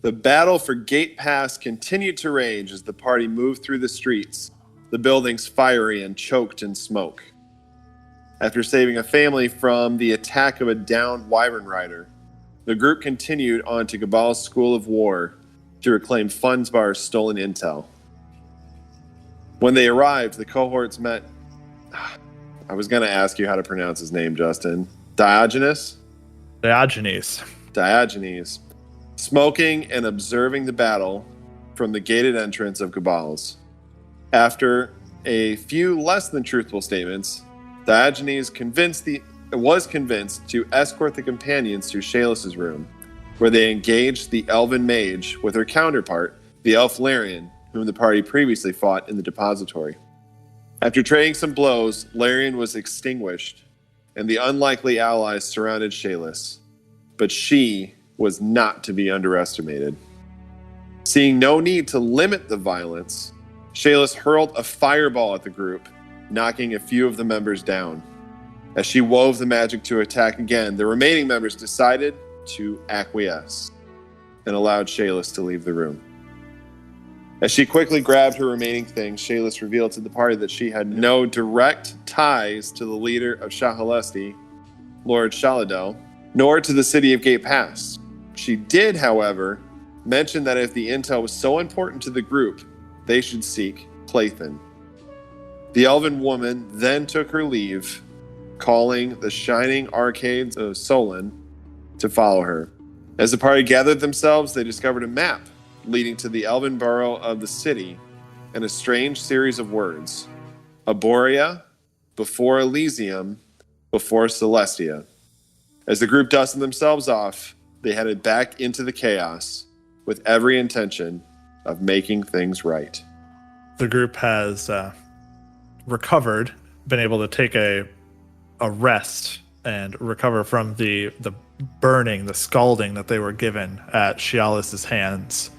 The battle for Gate Pass continued to rage as the party moved through the streets, the buildings fiery and choked in smoke. After saving a family from the attack of a downed wyvern rider, the group continued on to Gabal's School of War to reclaim Fundsbar's stolen intel. When they arrived, the cohorts met... I was going to ask you how to pronounce his name, Justin. Diogenes? Diogenes. Smoking and observing the battle from the gated entrance of Gabal's. After a few less than truthful statements, Diogenes was convinced to escort the companions to Shaelis' room, where they engaged the elven mage with her counterpart, the elf Larian, whom the party previously fought in the depository. After trading some blows, Larian was extinguished, and the unlikely allies surrounded Shaelis, but she was not to be underestimated. Seeing no need to limit the violence, Shaelis hurled a fireball at the group, knocking a few of the members down. As she wove the magic to attack again, the remaining members decided to acquiesce and allowed Shaelis to leave the room. As she quickly grabbed her remaining things, Shaelis revealed to the party that she had no direct ties to the leader of Shahalesti, Lord Shaladel, nor to the city of Gate Pass. She did, however, mention that if the intel was so important to the group, they should seek Clayton. The elven woman then took her leave, calling the shining arcades of Solon to follow her. As the party gathered themselves, they discovered a map leading to the elven borough of the city and a strange series of words. Aboria, before Elysium, before Celestia. As the group dusted themselves off, they headed back into the chaos with every intention of making things right. The group has recovered, been able to take a rest and recover from the burning, the scalding that they were given at Shialis' hands.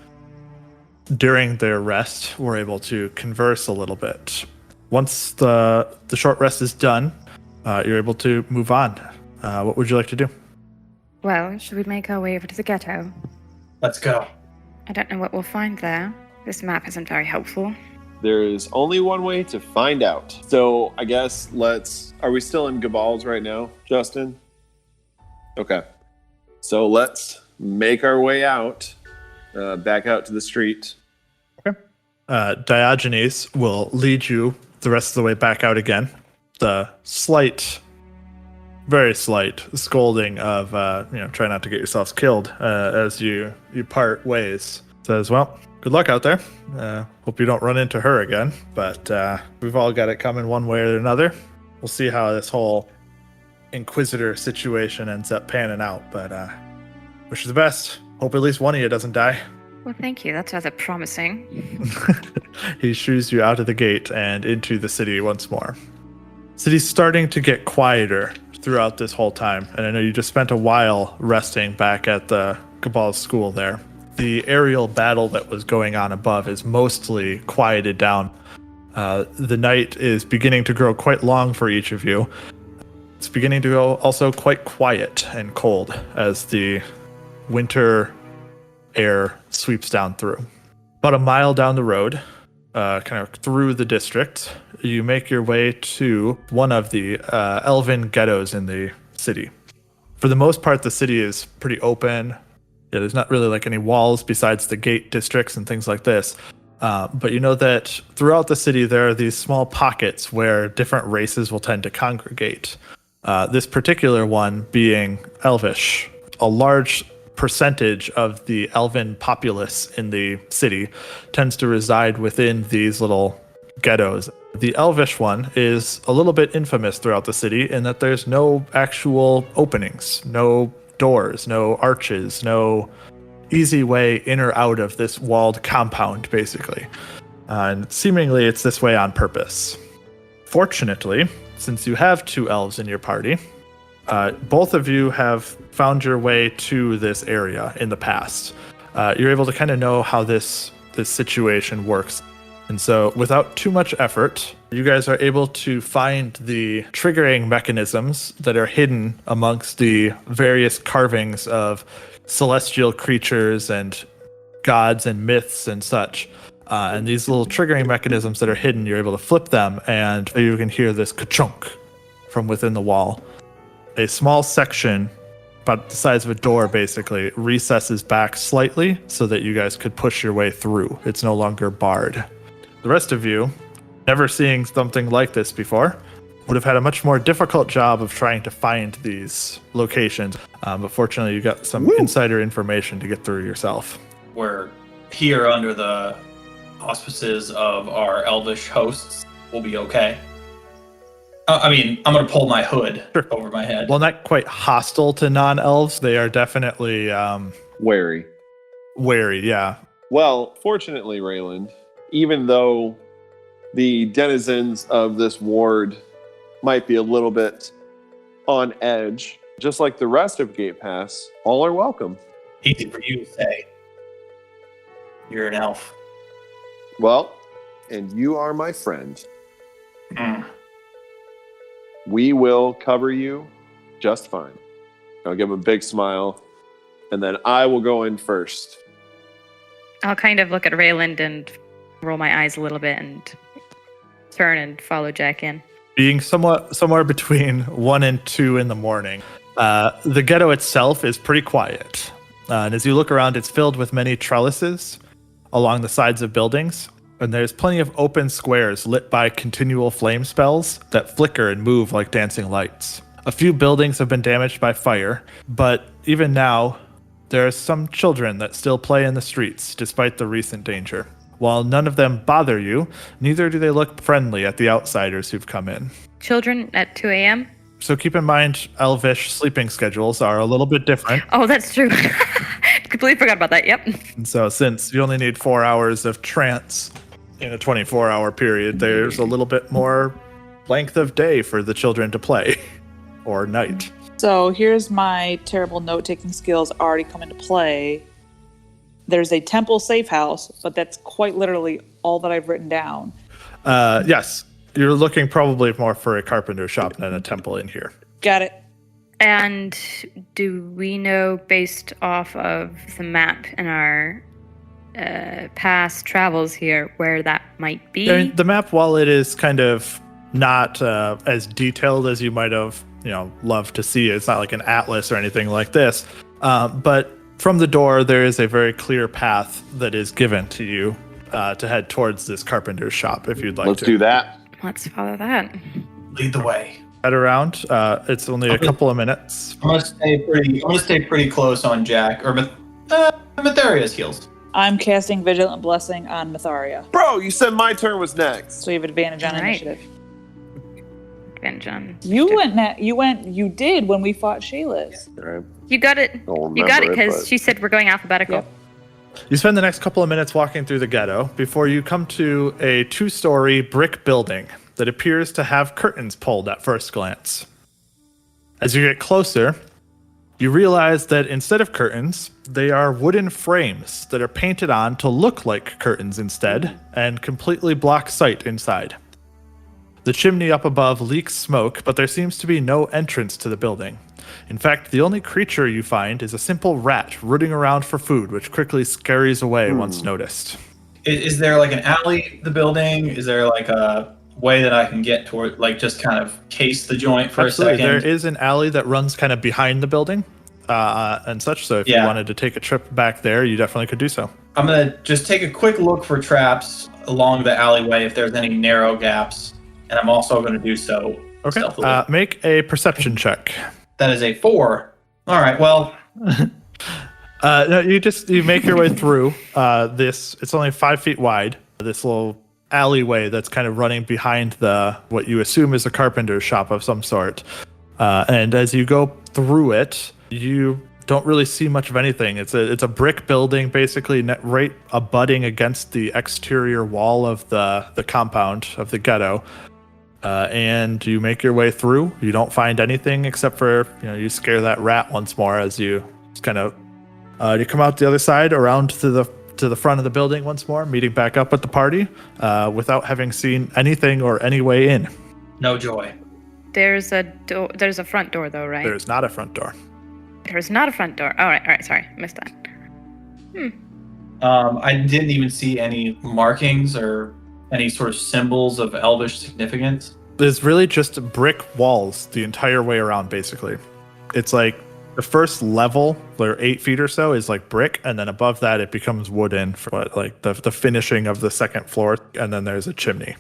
During their rest, we're able to converse a little bit. Once the short rest is done, you're able to move on. What would you like to do? Well, should we make our way over to the ghetto? Let's go. I don't know what we'll find there. This map isn't very helpful. There is only one way to find out. So I guess are we still in Gabal's right now, Justin? Okay. So let's make our way out, back out to the street. Okay. Diogenes will lead you the rest of the way back out again. The very slight scolding of, try not to get yourselves killed as you part ways. Says, well, good luck out there. Hope you don't run into her again, but we've all got it coming one way or another. We'll see how this whole Inquisitor situation ends up panning out, but wish you the best. Hope at least one of you doesn't die. Well, thank you. That's rather promising. He shoos you out of the gate and into the city once more. City's starting to get quieter throughout this whole time, and I know you just spent a while resting back at the Gabal's school there. The aerial battle that was going on above is mostly quieted down. The night is beginning to grow quite long for each of you. It's beginning to go also quite quiet and cold as the winter air sweeps down through. About a mile down the road, kind of through the district, you make your way to one of the elven ghettos in the city. For the most part, the city is pretty open. Yeah, there's not really like any walls besides the gate districts and things like this. But you know that throughout the city, there are these small pockets where different races will tend to congregate. This particular one being Elvish. A large percentage of the elven populace in the city tends to reside within these little ghettos. The Elvish one is a little bit infamous throughout the city in that there's no actual openings, no doors, no arches, no easy way in or out of this walled compound, basically. And seemingly it's this way on purpose. Fortunately, since you have two elves in your party, both of you have found your way to this area in the past. You're able to kind of know how this situation works. And so without too much effort, you guys are able to find the triggering mechanisms that are hidden amongst the various carvings of celestial creatures and gods and myths and such. And these little triggering mechanisms that are hidden, you're able to flip them, and you can hear this ka-chunk from within the wall. A small section, about the size of a door basically, recesses back slightly so that you guys could push your way through. It's no longer barred. The rest of you, never seeing something like this before, would have had a much more difficult job of trying to find these locations. But fortunately, you got some insider information to get through yourself. We're here under the auspices of our elvish hosts. We'll be okay. I mean, I'm going to pull my hood over my head. Well, not quite hostile to non-elves. They are definitely Wary. wary, yeah. Well, fortunately, Rayland, even though the denizens of this ward might be a little bit on edge, just like the rest of Gate Pass, all are welcome. Easy for you to say. You're an elf. Well, and you are my friend. Mm. We will cover you just fine. I'll give him a big smile, and then I will go in first. I'll kind of look at Rayland and roll my eyes a little bit and turn and follow Jack in. Being somewhere between 1 and 2 in the morning, the ghetto itself is pretty quiet. And as you look around, it's filled with many trellises along the sides of buildings. And there's plenty of open squares lit by continual flame spells that flicker and move like dancing lights. A few buildings have been damaged by fire, but even now, there are some children that still play in the streets despite the recent danger. While none of them bother you, neither do they look friendly at the outsiders who've come in. Children at 2 a.m.? So keep in mind, elvish sleeping schedules are a little bit different. Oh, that's true. Completely forgot about that, yep. And so since you only need 4 hours of trance in a 24-hour period, there's a little bit more length of day for the children to play, or night. So here's my terrible note-taking skills already come into play. There's a temple safe house, but that's quite literally all that I've written down. Yes, you're looking probably more for a carpenter shop than a temple in here. Got it. And do we know, based off of the map and our past travels here, where that might be? I mean, the map, while it is kind of not as detailed as you might have, loved to see, it's not like an atlas or anything like this, but from the door, there is a very clear path that is given to you to head towards this carpenter's shop, if you'd like Let's to. do that. Let's follow that. Lead the way. Head around. It's only a couple of minutes. I'm gonna stay pretty close on Jack or Myetharia's heels. I'm casting Vigilant Blessing on Myetharia. Bro, you said my turn was next. So you have advantage on Right. initiative. Advantage on. You did when we fought Shayla's. All right. You got it. Don't You got it remember because but- she said we're going alphabetical. Yep. You spend the next couple of minutes walking through the ghetto before you come to a 2-story brick building that appears to have curtains pulled at first glance. As you get closer, you realize that instead of curtains, they are wooden frames that are painted on to look like curtains instead and completely block sight inside. The chimney up above leaks smoke, but there seems to be no entrance to the building. In fact, the only creature you find is a simple rat rooting around for food, which quickly scurries away once noticed. Is there like an alley in the building? Is there like a way that I can get toward, like just kind of case the joint for Absolutely. a second? There is an alley that runs kind of behind the building and such, so if you wanted to take a trip back there, you definitely could do so. I'm going to just take a quick look for traps along the alleyway if there's any narrow gaps, and I'm also going to do so stealthily. Make a perception check. That is a 4. All right, well... No, you make your way through this. It's only 5 feet wide, this little alleyway that's kind of running behind what you assume is a carpenter's shop of some sort. And as you go through it, you don't really see much of anything. It's a brick building, basically right abutting against the exterior wall of the compound of the ghetto. And you make your way through. You don't find anything except for you scare that rat once more as you just kind of you come out the other side around to the front of the building once more, meeting back up with the party without having seen anything or any way in. No joy. There's a door. There's a front door, though, right? There's not a front door. There's not a front door. All right. Sorry, missed that. I didn't even see any markings or any sort of symbols of elvish significance. There's really just brick walls the entire way around, basically. It's like the first level, or 8 feet or so, is like brick, and then above that it becomes wooden for like the finishing of the second floor, and then there's a chimney.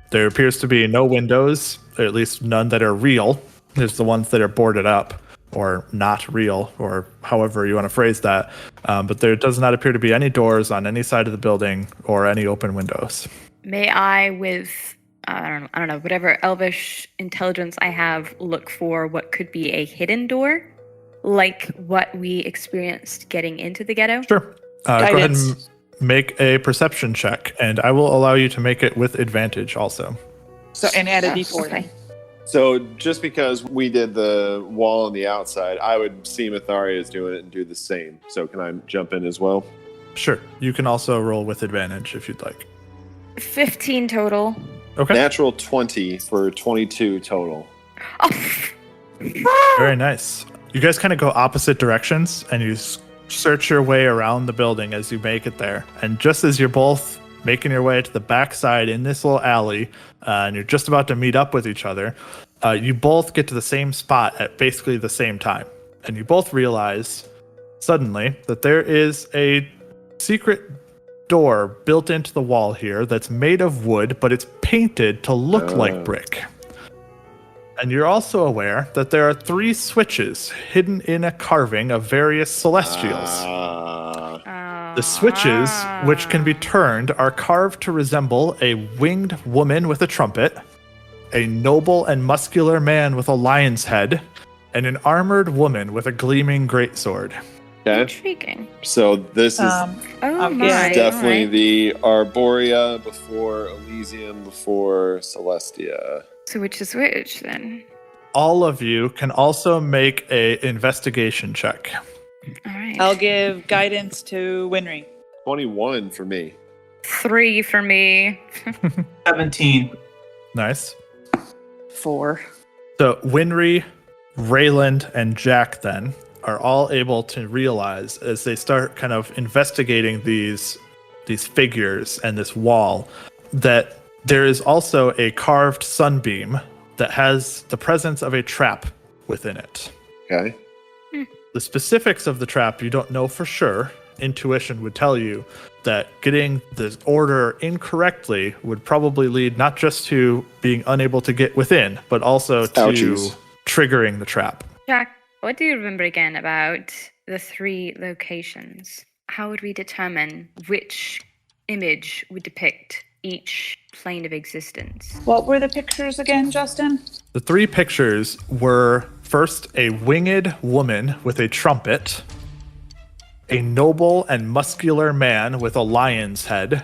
There appears to be no windows, or at least none that are real. There's the ones that are boarded up, or not real, or however you want to phrase that. But there does not appear to be any doors on any side of the building or any open windows. May I, with I don't know, whatever elvish intelligence I have, look for what could be a hidden door, like what we experienced getting into the ghetto? Sure. Go ahead Guidance. and make a perception check, and I will allow you to make it with advantage also. So and add a d4. Okay. So just because we did the wall on the outside, I would see Myetharia is doing it and do the same. So can I jump in as well? Sure. You can also roll with advantage if you'd like. 15 total. Okay. Natural 20 for 22 total. Oh. Very nice. You guys kind of go opposite directions, and you search your way around the building as you make it there. And just as you're both making your way to the backside in this little alley, and you're just about to meet up with each other, you both get to the same spot at basically the same time. And you both realize suddenly that there is a secret door built into the wall here that's made of wood, but it's painted to look like brick. And you're also aware that there are 3 switches hidden in a carving of various celestials. The switches, which can be turned, are carved to resemble a winged woman with a trumpet, a noble and muscular man with a lion's head, and an armored woman with a gleaming greatsword. Okay. Intriguing. So this is Oh my. yeah, definitely alright. the Arborea before Elysium before Celestia. So which is which then? All of you can also make a investigation check. All right. I'll give guidance to Winry. 21 for me. 3 for me. 17. Nice. 4. So Winry, Rayland, and Jack then are all able to realize as they start kind of investigating these figures and this wall that there is also a carved sunbeam that has the presence of a trap within it. Okay. The specifics of the trap you don't know for sure. Intuition would tell you that getting this order incorrectly would probably lead not just to being unable to get within, but also to Ouchies. triggering the trap. Jack, what do you remember again about the 3 locations? How would we determine which image would depict each plane of existence? What were the pictures again, Justin? The 3 pictures were first a winged woman with a trumpet, a noble and muscular man with a lion's head,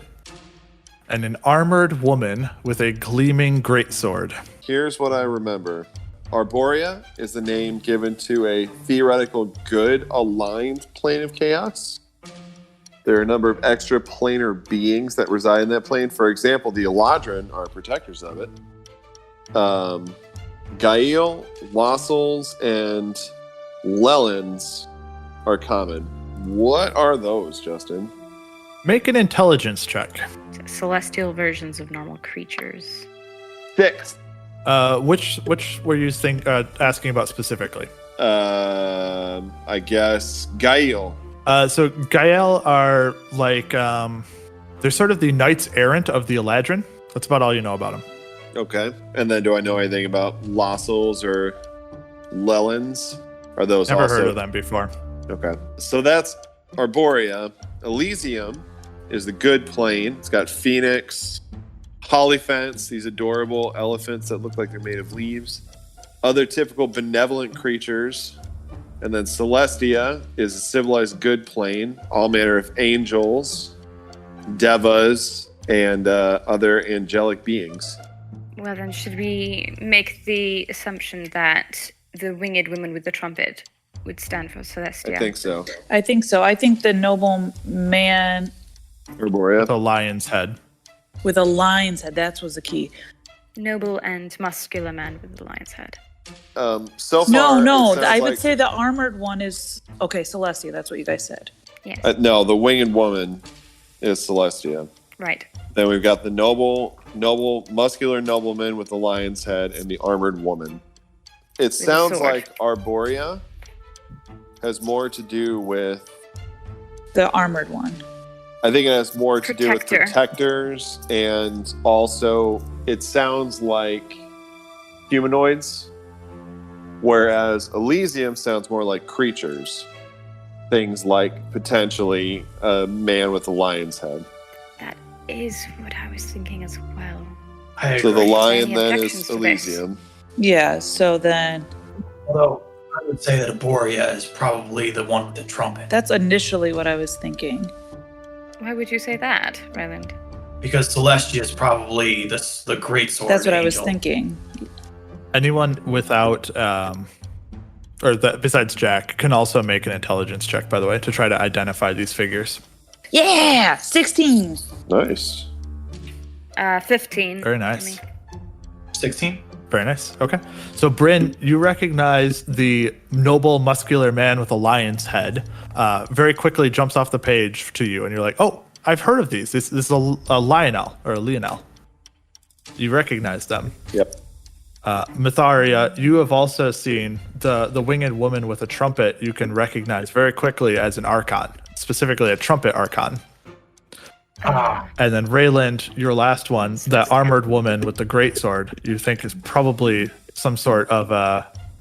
and an armored woman with a gleaming greatsword. Here's what I remember. Arborea is the name given to a theoretical good aligned plane of chaos. There are a number of extra planar beings that reside in that plane. For example, the Eladrin are protectors of it. Gael, Wassels, and Lelans are common. What are those, Justin? Make an intelligence check. Celestial versions of normal creatures. 6. Which were you asking about specifically? I guess Gael. So Gael are like they're sort of the knights errant of the Eladrin. That's about all you know about them. Okay. And then do I know anything about Lossels or Lelans? Are those Never also... heard of them before. Okay. So that's Arborea. Elysium is the good plane. It's got Phoenix, Hollyphants, these adorable elephants that look like they're made of leaves. Other typical benevolent creatures. And then Celestia is a civilized good plane. All manner of angels, devas, and other angelic beings. Well, then, should we make the assumption that the winged woman with the trumpet would stand for Celestia? I think so. I think so. I think the noble man Arborea. The lion's head. with a lion's head, that was the key. Noble and muscular man with the lion's head. So far, No, it sounds I like would say the armored one is... Okay, Celestia, that's what you guys said. Yes. No, the winged woman is Celestia. Right. Then we've got the muscular nobleman with the lion's head and the armored woman. It sounds sword. like Arborea has more to do with... The armored one. I think it has more to do with Protector. protectors, and also it sounds like humanoids, whereas Elysium sounds more like creatures. Things like potentially a man with a lion's head. That is what I was thinking as well. I So the agree. lion Any then objections is to this? Elysium. Yeah, so then Although I would say that Arborea is probably the one with the trumpet. that's initially what I was thinking. Why would you say that, Rayland? Because Celestia is probably the great sword. That's what I was angel. thinking. Anyone without, besides Jack, can also make an intelligence check, by the way, to try to identify these figures. Yeah, 16. Nice. 15. Very nice. 16? Very nice. Okay. So, Bryn, you recognize the noble, muscular man with a lion's head. Very quickly jumps off the page to you, and you're like, "Oh, I've heard of these. This is a Lionel or a Leonel." You recognize them. Yep. Myetharia, you have also seen the winged woman with a trumpet. You can recognize very quickly as an archon, specifically a trumpet archon. And then Rayland, your last one, the armored woman with the greatsword, you think is probably some sort of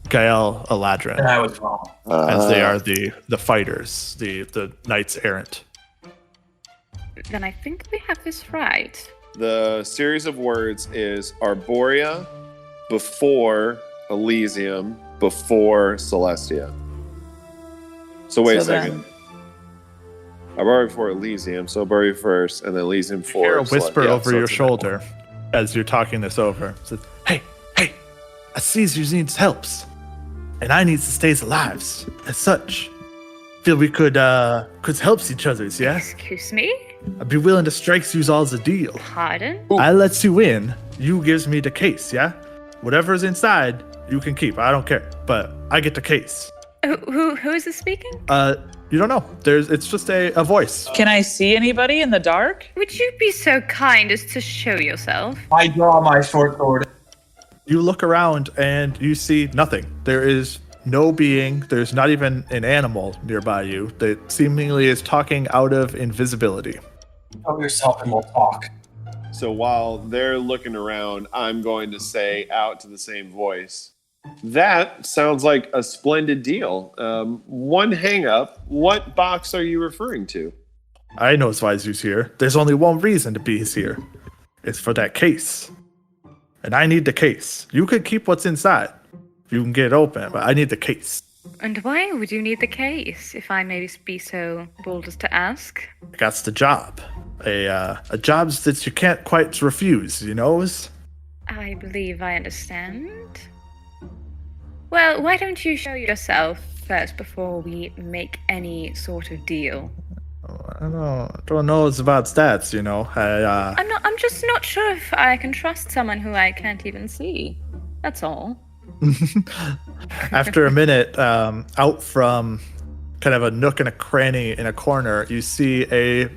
Gael And Eladrin, I was wrong. as they are the fighters, the knights errant. Then I think we have this right. The series of words is Arborea before Elysium before Celestia. So wait a So then- second. Arborea before Elysium, so Arborea first, and then Elysium You before hear a whisper Celestia. Yeah, over so your it's shoulder as you're talking this over. It says, hey, I sees you needs helps, and I needs to stay alive. As such, feel we could help each others, yeah? Excuse me? I'd be willing to strike you all's a deal. Pardon? I lets you in, you gives me the case, yeah? Whatever's inside, you can keep. I don't care, but I get the case. Who is this speaking? You don't know. It's just a voice. Can I see anybody in the dark? Would you be so kind as to show yourself? I draw my short sword. You look around and you see nothing. There is no being. There's not even an animal nearby you that seemingly is talking out of invisibility. Show yourself and we'll talk. So while they're looking around, I'm going to say out to the same voice, that sounds like a splendid deal. One hang up, what box are you referring to? I knows why you's here. There's only one reason to be here. It's for that case. And I need the case. You could keep what's inside. You can get it open, but I need the case. And why would you need the case, if I may be so bold as to ask? That's the job. A job that you can't quite refuse, you knows? I believe I understand. Well, why don't you show yourself first before we make any sort of deal? I don't know about stats, you know. I'm just not sure if I can trust someone who I can't even see. That's all. After a minute, out from kind of a nook and a cranny in a corner, you see a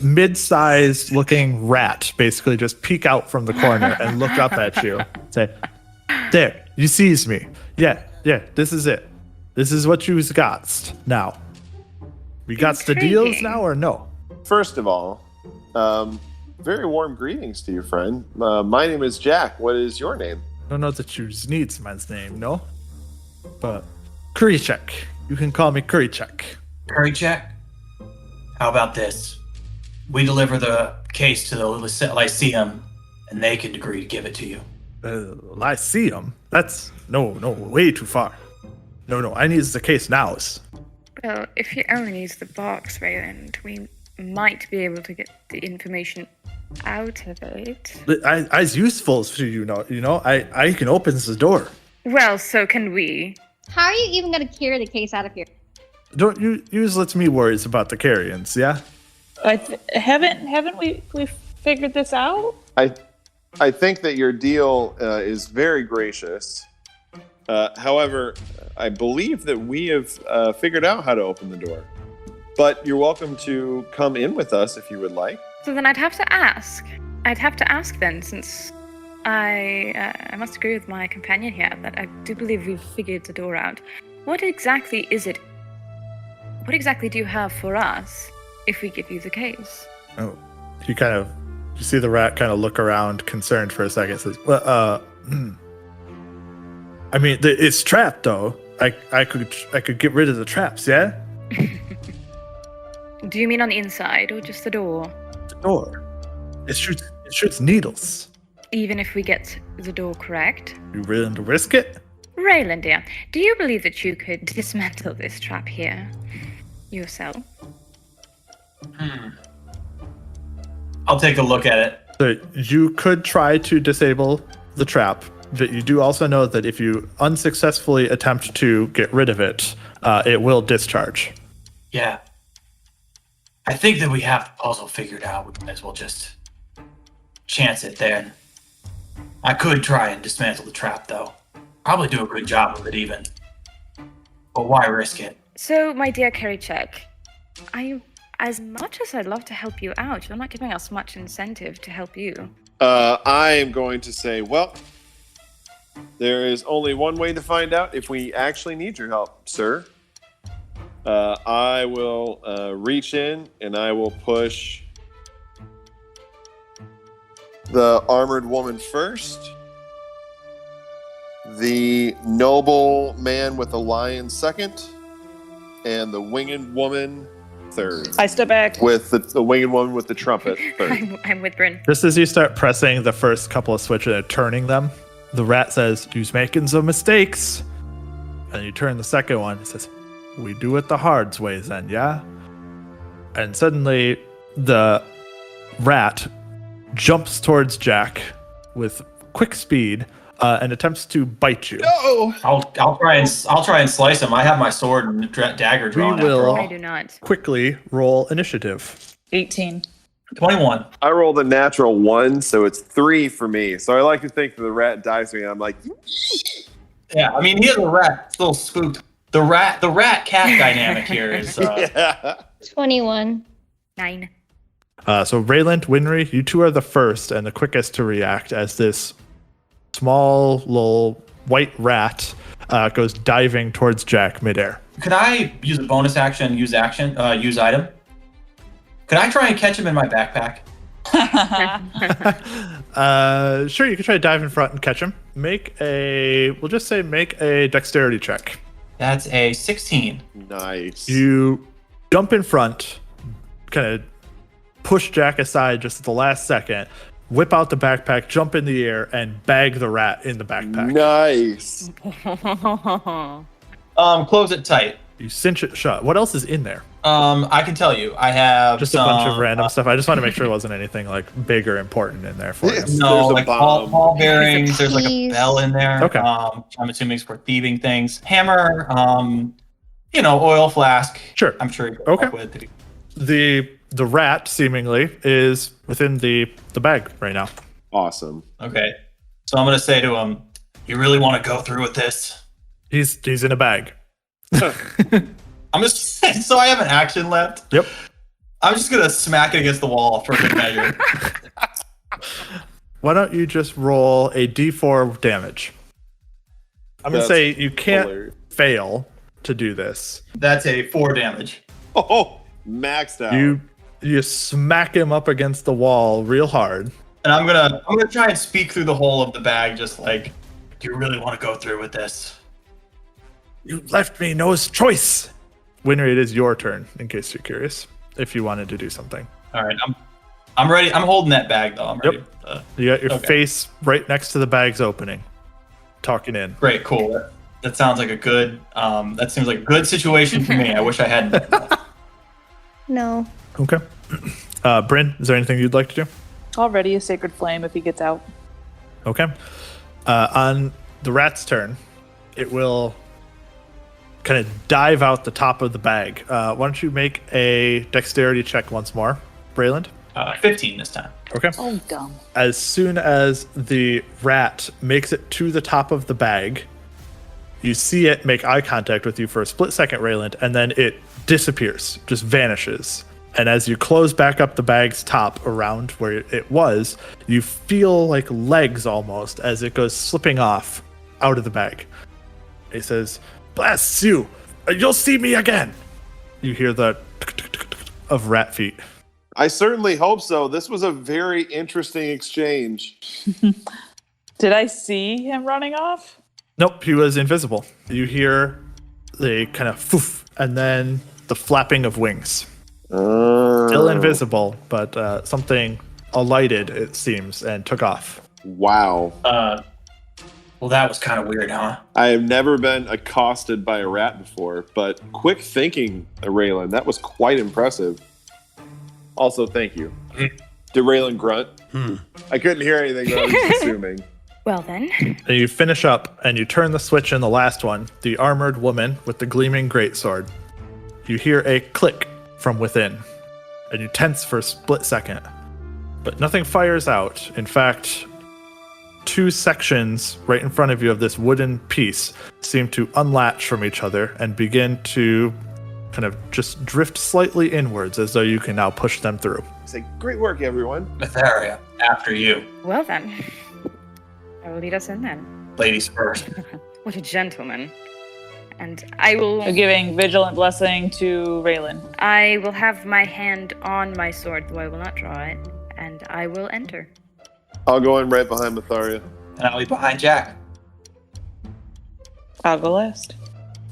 mid-sized looking rat basically just peek out from the corner and look up at you. Say, there, you sees me. Yeah, this is it. This is what you's got now. We got the deals Intriguing. now or no? First of all, very warm greetings to you, friend. My name is Jack. What is your name? I don't know that you needs my name, no? But Kurichek. You can call me Kurichek. Curry check? How about this? We deliver the case to the Lyceum, and they can agree to give it to you. Lyceum? That's no, way too far. No, I need the case now. Well, if he only needs the box, Rayland, we might be able to get the information out of it. I's useful to you know. I can open the door. Well, so can we. How are you even going to carry the case out of here? Don't you let me worries about the carrions, yeah? Haven't we figured this out? I think that your deal is very gracious. However, I believe that we have figured out how to open the door. but you're welcome to come in with us if you would like. So then I'd have to ask. Then, since I must agree with my companion here that I do believe we've figured the door out. What exactly is it? What exactly do you have for us if we give you the case? Oh, you see the rat kind of look around, concerned for a second. Says, "Well, I mean, it's trapped though. I could get rid of the traps, yeah." Do you mean on the inside or just the door? The door. It shoots needles. Even if we get the door correct? You willing to risk it? Rayland, dear, do you believe that you could dismantle this trap here yourself? I'll take a look at it. So you could try to disable the trap, but you do also know that if you unsuccessfully attempt to get rid of it, it will discharge. Yeah. I think that we have the puzzle figured out. We might as well just chance it then. I could try and dismantle the trap, though. Probably do a good job of it, even. But why risk it? So, my dear Cleric, as much as I'd love to help you out, you're not giving us much incentive to help you. I am going to say, well, there is only one way to find out if we actually need your help, sir. I will reach in and I will push the armored woman first, the noble man with the lion second, and the winged woman third. I step back. With the winged woman with the trumpet third. I'm with Bryn. Just as you start pressing the first couple of switches and turning them, the rat says, "You's making some mistakes." And you turn the second one, it says, "We do it the hard way then, yeah?" And suddenly the rat jumps towards Jack with quick speed and attempts to bite you. No! I'll try and slice him. I have my sword and dagger drawn. We will- after all. I do not. Quickly roll initiative. 18. 21. I rolled a natural 1, so it's 3 for me. So I like to think that the rat dies to me, and I'm like, Yeah, I mean, he is a rat. It's a little spooked. The rat cat dynamic here is. yeah. 21. 9. So Rayland, Winry, you two are the first and the quickest to react as this small little white rat goes diving towards Jack midair. Could I use a bonus action, use item? Could I try and catch him in my backpack? Sure, you can try to dive in front and catch him. Make a dexterity check. That's a 16. Nice. You jump in front, kind of push Jack aside just at the last second, whip out the backpack, jump in the air, and bag the rat in the backpack. Nice. Close it tight. You cinch it shut. What else is in there? I can tell you. I have Just a bunch of random stuff. I just want to make sure there wasn't anything like big or important in there for you. Yes. No, There's a like bomb. ball bearings. There's like a Keys. bell in there. Okay. I'm assuming it's for thieving things. Hammer. Oil flask. Sure. I'm sure. You could Okay. walk with it. The rat seemingly is within the bag right now. Awesome. Okay. So I'm gonna say to him, "You really want to go through with this?" He's in a bag. I'm just so I have an action left. Yep. I'm just gonna smack it against the wall for good measure. Why don't you just roll a d4 damage? I'm gonna That's say you can't hilarious. fail to do this. That's a 4 damage. Oh, maxed out. You smack him up against the wall real hard. And I'm gonna try and speak through the hole of the bag, just like, "Do you really want to go through with this?" You left me no choice. Winry, it is your turn, in case you're curious, if you wanted to do something. All right, I'm ready. I'm holding that bag though. I'm ready. You got your Okay. face right next to the bag's opening, talking in. Great, cool. That sounds like a good. That seems like a good situation for me. I wish I hadn't. No. Okay. Bryn, is there anything you'd like to do? Already a sacred flame if he gets out. Okay. On the rat's turn, it will kind of dive out the top of the bag. Why don't you make a dexterity check once more, Rayland? 15 this time. Okay. Oh, dumb. As soon as the rat makes it to the top of the bag, You see it make eye contact with you for a split second, Rayland, and then it disappears, just vanishes. And as you close back up the bag's top around where it was, you feel like legs almost as it goes slipping off out of the bag. It says, "Bless you! You'll see me again!" You hear the of rat feet. I certainly hope so. This was a very interesting exchange. Did I see him running off? Nope, he was invisible. You hear the kind of foof, and then the flapping of wings. Still invisible, but something alighted, it seems, and took off. Wow. Well, that was kind of weird, huh? I have never been accosted by a rat before, but quick thinking, Rayland. That was quite impressive. Also, thank you. Did Rayland grunt? I couldn't hear anything, but I was assuming. Well then. And you finish up, and you turn the switch in the last one, the armored woman with the gleaming greatsword. You hear a click from within, and you tense for a split second. But nothing fires out. In fact, 2 sections right in front of you of this wooden piece seem to unlatch from each other and begin to kind of just drift slightly inwards as though you can now push them through. Say, great work, everyone. Myetharia, after you. Well then. I will lead us in then. Ladies first. What a gentleman. And I will... I'm giving Vigilant Blessing to Rayland. I will have my hand on my sword, though I will not draw it, and I will enter. I'll go in right behind Myetharia. And I'll be behind Jack. I'll go last.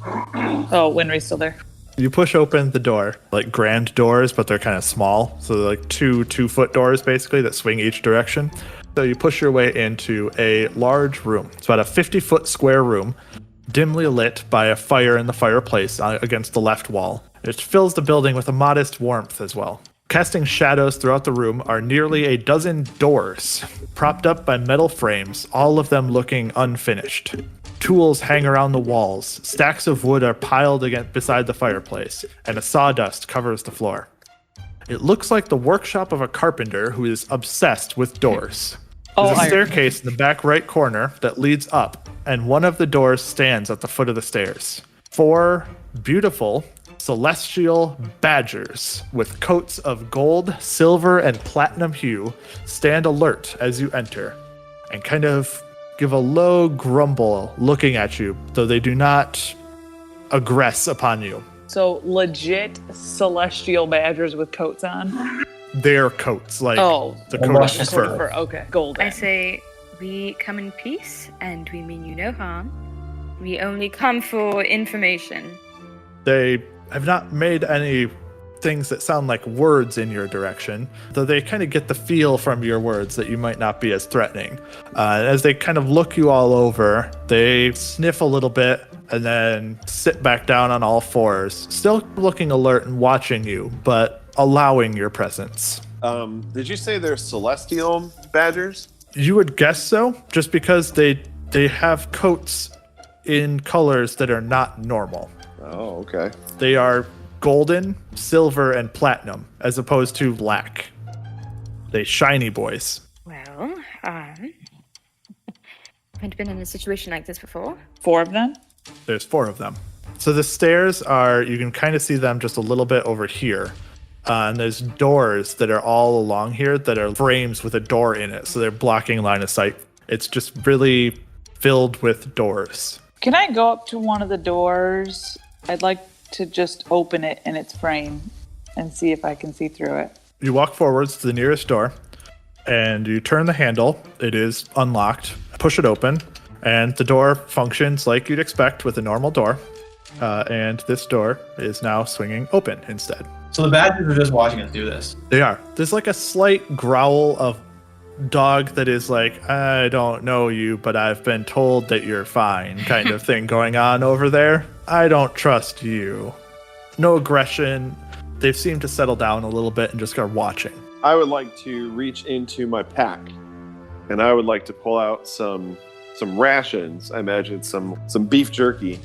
Oh, Winry's still there. You push open the door, like grand doors, but they're kind of small. So they're like 2-foot doors, basically, that swing each direction. So you push your way into a large room. It's about a 50-foot square room, dimly lit by a fire in the fireplace against the left wall. It fills the building with a modest warmth as well. Casting shadows throughout the room are nearly a dozen doors, propped up by metal frames, all of them looking unfinished. Tools hang around the walls, stacks of wood are piled beside the fireplace, and a sawdust covers the floor. It looks like the workshop of a carpenter who is obsessed with doors. There's a staircase in the back right corner that leads up, and one of the doors stands at the foot of the stairs. 4 beautiful celestial badgers with coats of gold, silver, and platinum hue stand alert as you enter and kind of give a low grumble looking at you, though they do not aggress upon you. So legit celestial badgers with coats on? Their coats, like the coat of fur. Okay, golden. I say, we come in peace, and we mean you no harm. We only come for information. They have not made any things that sound like words in your direction, though they kind of get the feel from your words that you might not be as threatening. As they kind of look you all over, they sniff a little bit and then sit back down on all fours, still looking alert and watching you, but allowing your presence. Did you say they're celestial badgers? You would guess so, just because they have coats in colors that are not normal. Oh, okay. They are golden, silver, and platinum, as opposed to black. They shiny boys. Well, haven't been in a situation like this before. 4 of them? There's 4 of them. So the stairs are, you can kind of see them just a little bit over here. And there's doors that are all along here that are frames with a door in it. So they're blocking line of sight. It's just really filled with doors. Can I go up to one of the doors? I'd like to just open it in its frame and see if I can see through it. You walk forwards to the nearest door and you turn the handle. It is unlocked. Push it open and the door functions like you'd expect with a normal door. And this door is now swinging open instead. So the badgers are just watching us do this. They are. There's like a slight growl of dog that is like, I don't know you, but I've been told that you're fine kind of thing going on over there. I don't trust you. No aggression. They've seemed to settle down a little bit and just are watching. I would like to reach into my pack and I would like to pull out some rations. I imagine some beef jerky.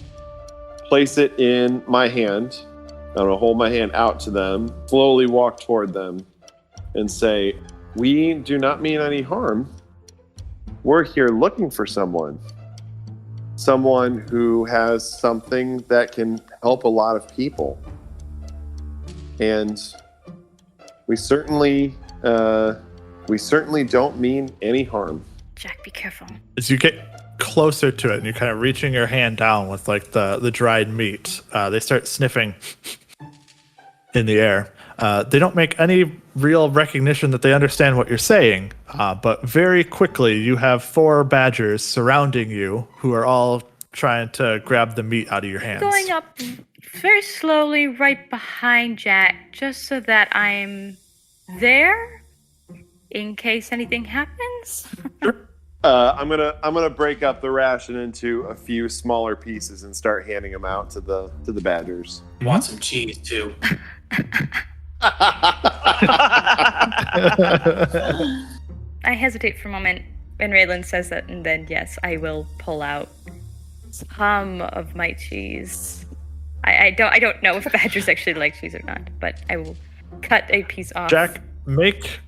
Place it in my hand. I'm going to hold my hand out to them, slowly walk toward them and say, we do not mean any harm. We're here looking for someone. someone who has something that can help a lot of people. And we certainly don't mean any harm. Jack, be careful. As you get closer to it and you're kind of reaching your hand down with like the dried meat, they start sniffing in the air. They don't make any real recognition that they understand what you're saying, but very quickly you have 4 badgers surrounding you who are all trying to grab the meat out of your hands. Going up very slowly right behind Jack, just so that I'm there in case anything happens. I'm gonna break up the ration into a few smaller pieces and start handing them out to the badgers. Want some cheese too? I hesitate for a moment, and Rayland says that, and then yes, I will pull out some of my cheese. I don't know if badgers actually like cheese or not, but I will cut a piece off. Jack, make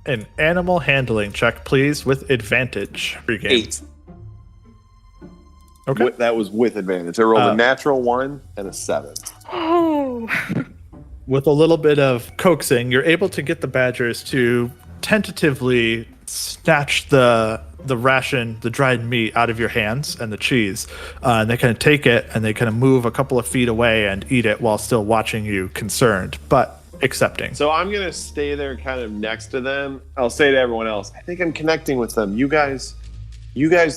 an animal handling check, please, with advantage. Pre-game. 8. Okay. That was with advantage. I rolled a natural 1 and a 7. Oh. With a little bit of coaxing, you're able to get the badgers to tentatively snatch the ration, the dried meat, out of your hands and the cheese. And they kind of take it and they kind of move a couple of feet away and eat it while still watching you concerned, but accepting. So I'm going to stay there kind of next to them. I'll say to everyone else, I think I'm connecting with them. You guys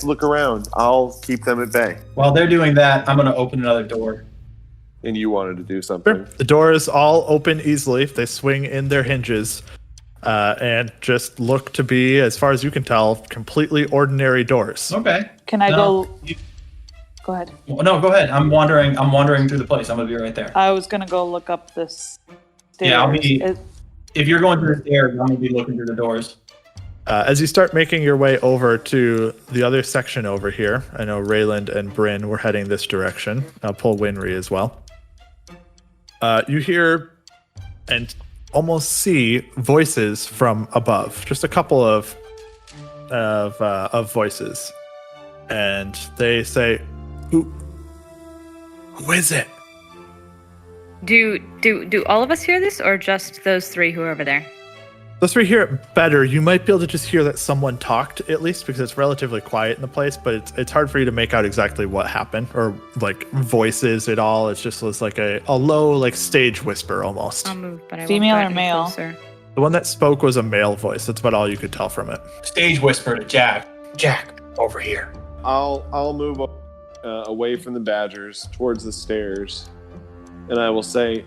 look around. I'll keep them at bay. While they're doing that, I'm going to open another door. And you wanted to do something. Sure. The doors all open easily. They swing in their hinges and just look to be, as far as you can tell, completely ordinary doors. Okay. Can I go? Go ahead. No, go ahead. I'm wandering through the place. I'm going to be right there. I was going to go look up this stairs. Yeah, I'll be... If you're going through the stairs, I'm going to be looking through the doors. As you start making your way over to the other section over here, I know Rayland and Bryn were heading this direction. I'll pull Winry as well. You hear and almost see voices from above. Just a couple of voices, and they say, "Who is it?" Do all of us hear this, or just those 3 who are over there? Those 3 hear it better. You might be able to just hear that someone talked, at least, because it's relatively quiet in the place, but it's hard for you to make out exactly what happened, or like voices at all. It's just like a low, like stage whisper almost. I'll move, but I Female won't or go any male? closer. The one that spoke was a male voice. That's about all you could tell from it. Stage whisper to Jack. Jack, over here. I'll move away from the badgers towards the stairs, and I will say,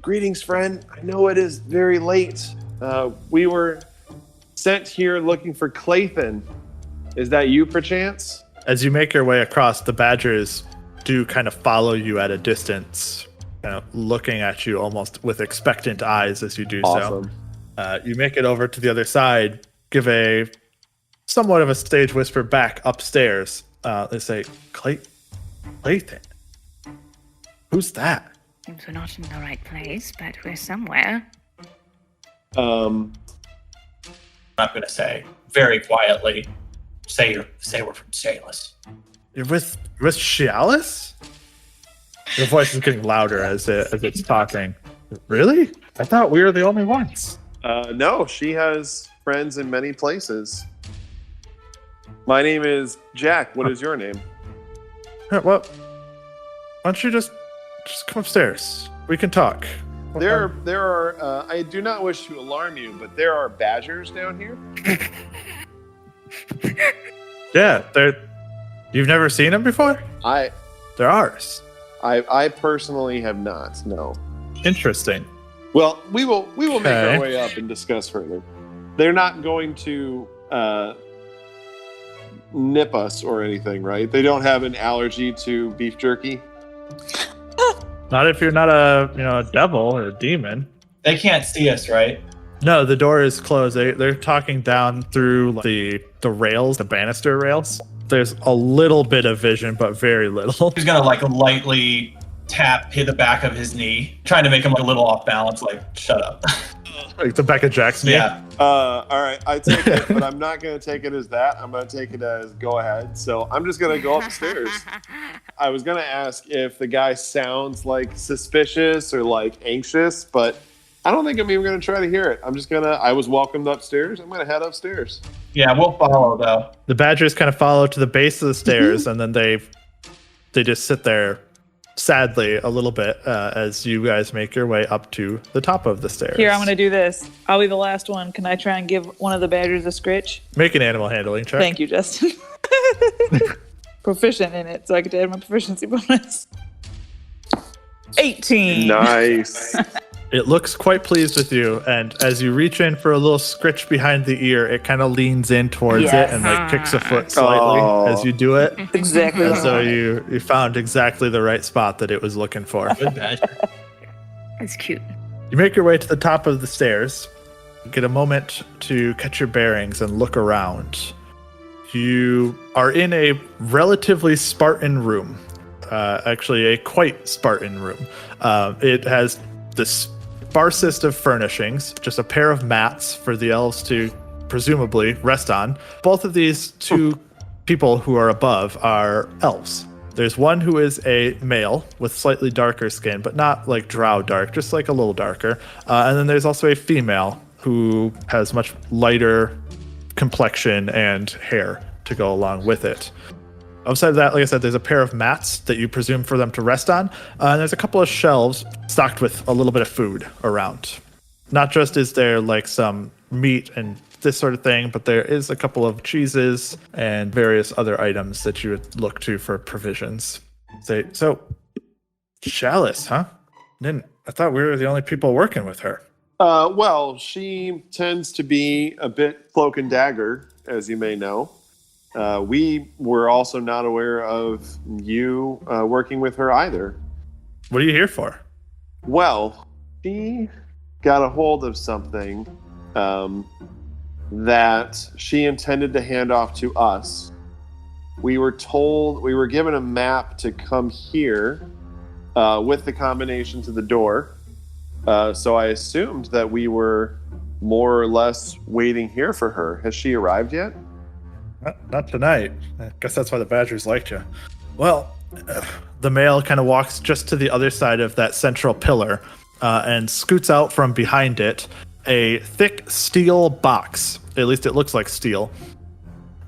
"Greetings, friend. I know it is very late. We were sent here looking for Clayton. Is that you, perchance?" As you make your way across, the badgers do kind of follow you at a distance, kind of looking at you almost with expectant eyes as you do Awesome. so. You make it over to the other side, give a somewhat of a stage whisper back upstairs. They say, Clayton? Who's that? Seems we're not in the right place, but we're somewhere. I'm going to say, very quietly, say we're from Salus. You're with Cialis? Your voice is getting louder as it's talking. Really? I thought we were the only ones. No, she has friends in many places. My name is Jack. What is your name? Well, why don't you just come upstairs? We can talk. There are. I do not wish to alarm you, but there are badgers down here. Yeah, you've never seen them before? They're ours. I personally have not. No. Interesting. Well, we will make Okay. our way up and discuss further. They're not going to nip us or anything, right? They don't have an allergy to beef jerky. Not if you're not a devil or a demon. They can't see us, right? No, the door is closed. They're talking down through the rails, the banister rails. There's a little bit of vision, but very little. He's going to lightly hit the back of his knee, trying to make him a little off balance, like, shut up. Like the Becca Jackson. Yeah. All right, I take it, but I'm not going to take it as that. I'm going to take it as go ahead. So I'm just going to go upstairs. I was going to ask if the guy sounds like suspicious or like anxious, but I don't think I'm even going to try to hear it. I was welcomed upstairs. I'm going to head upstairs. Yeah, we'll follow though. The badgers kind of follow to the base of the stairs, and then they just sit there sadly a little bit as you guys make your way up to the top of the stairs. Here, I'm going to do this. I'll be the last one. Can I try and give one of the badgers a scritch? Make an animal handling check. Thank you, Justin. Proficient in it, so I get to add my proficiency bonus. 18. Nice. It looks quite pleased with you, and as you reach in for a little scritch behind the ear, it kind of leans in towards it and like kicks a foot slightly as you do it. Exactly. And so you found exactly the right spot that it was looking for. Good badger. It's cute. You make your way to the top of the stairs, get a moment to catch your bearings and look around. You are in a relatively Spartan room. Actually, a quite Spartan room. It has the sparsest of furnishings, just a pair of mats for the elves to presumably rest on. Both of these two people who are above are elves. There's one who is a male with slightly darker skin, but not like drow dark, just like a little darker. And then there's also a female who has much lighter complexion and hair to go along with it. Outside of that, like I said, there's a pair of mats that you presume for them to rest on. And there's a couple of shelves stocked with a little bit of food around. Not just is there like some meat and this sort of thing, but there is a couple of cheeses and various other items that you would look to for provisions. So, Chalice, huh? I thought we were the only people working with her. Well, she tends to be a bit cloak and dagger, as you may know. We were also not aware of you working with her either. What are you here for? Well, she got a hold of something that she intended to hand off to us. We were given a map to come here with the combination to the door. So I assumed that we were more or less waiting here for her. Has she arrived yet? Not tonight. I guess that's why the badgers liked you. Well, the male kind of walks just to the other side of that central pillar and scoots out from behind it a thick steel box, at least it looks like steel,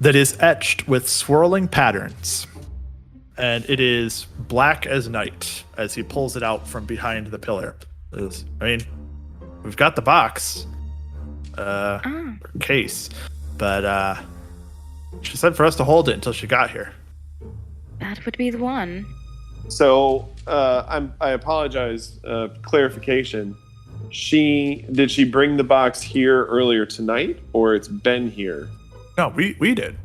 that is etched with swirling patterns. And it is black as night as he pulls it out from behind the pillar. We've got the box, case, but she said for us to hold it until she got here. That would be the one. So I apologize. Clarification. Did she bring the box here earlier tonight, or it's been here? No, we did.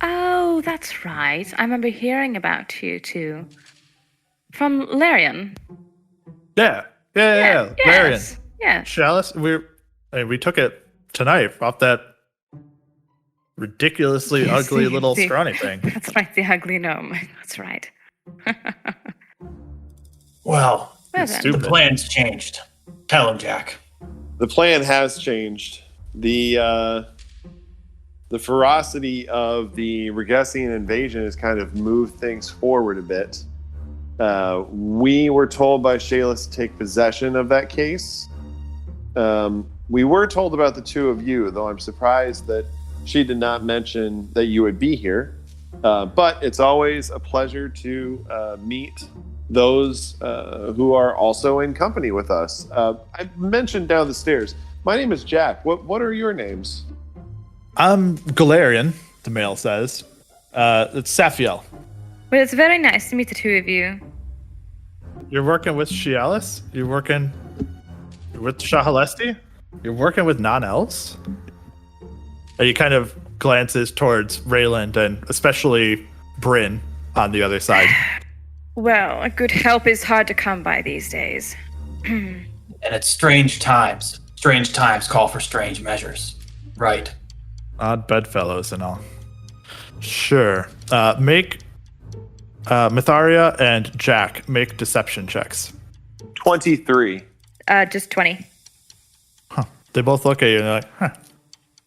Oh, that's right. I remember hearing about you too. From Larian. Yeah. Larian. Yes. Yeah. Chalice, we took it tonight off that ridiculously ugly little scrawny thing. That's right, the ugly gnome. That's right. Well, Stupid. the plan's changed. Tell him, Jack. The plan has changed. The ferocity of the Regessian invasion has kind of moved things forward a bit. We were told by Shayla to take possession of that case. We were told about the two of you, though I'm surprised that she did not mention that you would be here. But it's always a pleasure to meet those who are also in company with us. I mentioned down the stairs, my name is Jack. What are your names? I'm Galarian, the male says. It's Saphiel. Well, it's very nice to meet the two of you. You're working with Shialis? You're working with Shahalesti? You're working with non-elves? And he kind of glances towards Rayland and especially Bryn on the other side. Well, a good help is hard to come by these days. And it's strange times. Strange times call for strange measures. Right. Odd bedfellows and all. Sure. Make Myetharia and Jack make deception checks. 23. Just 20. They both look at you and they're like, huh.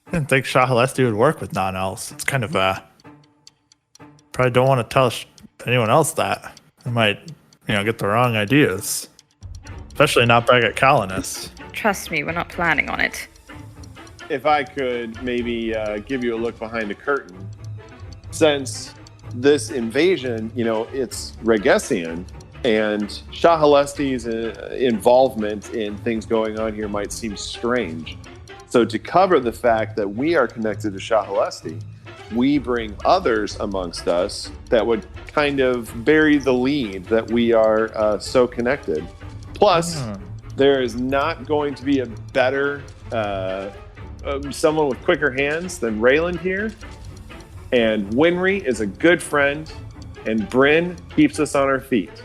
I didn't think Shahalesti would work with non-elves. It's kind of, probably don't want to tell anyone else that. They might, get the wrong ideas. Especially not back at Colonist. Trust me, we're not planning on it. If I could maybe give you a look behind the curtain. Since this invasion, it's Regessian, and Shahalesti's involvement in things going on here might seem strange. So to cover the fact that we are connected to Shahalesti, we bring others amongst us that would kind of bury the lead that we are so connected. Plus, there is not going to be a better someone with quicker hands than Rayland here. And Winry is a good friend, and Bryn keeps us on our feet.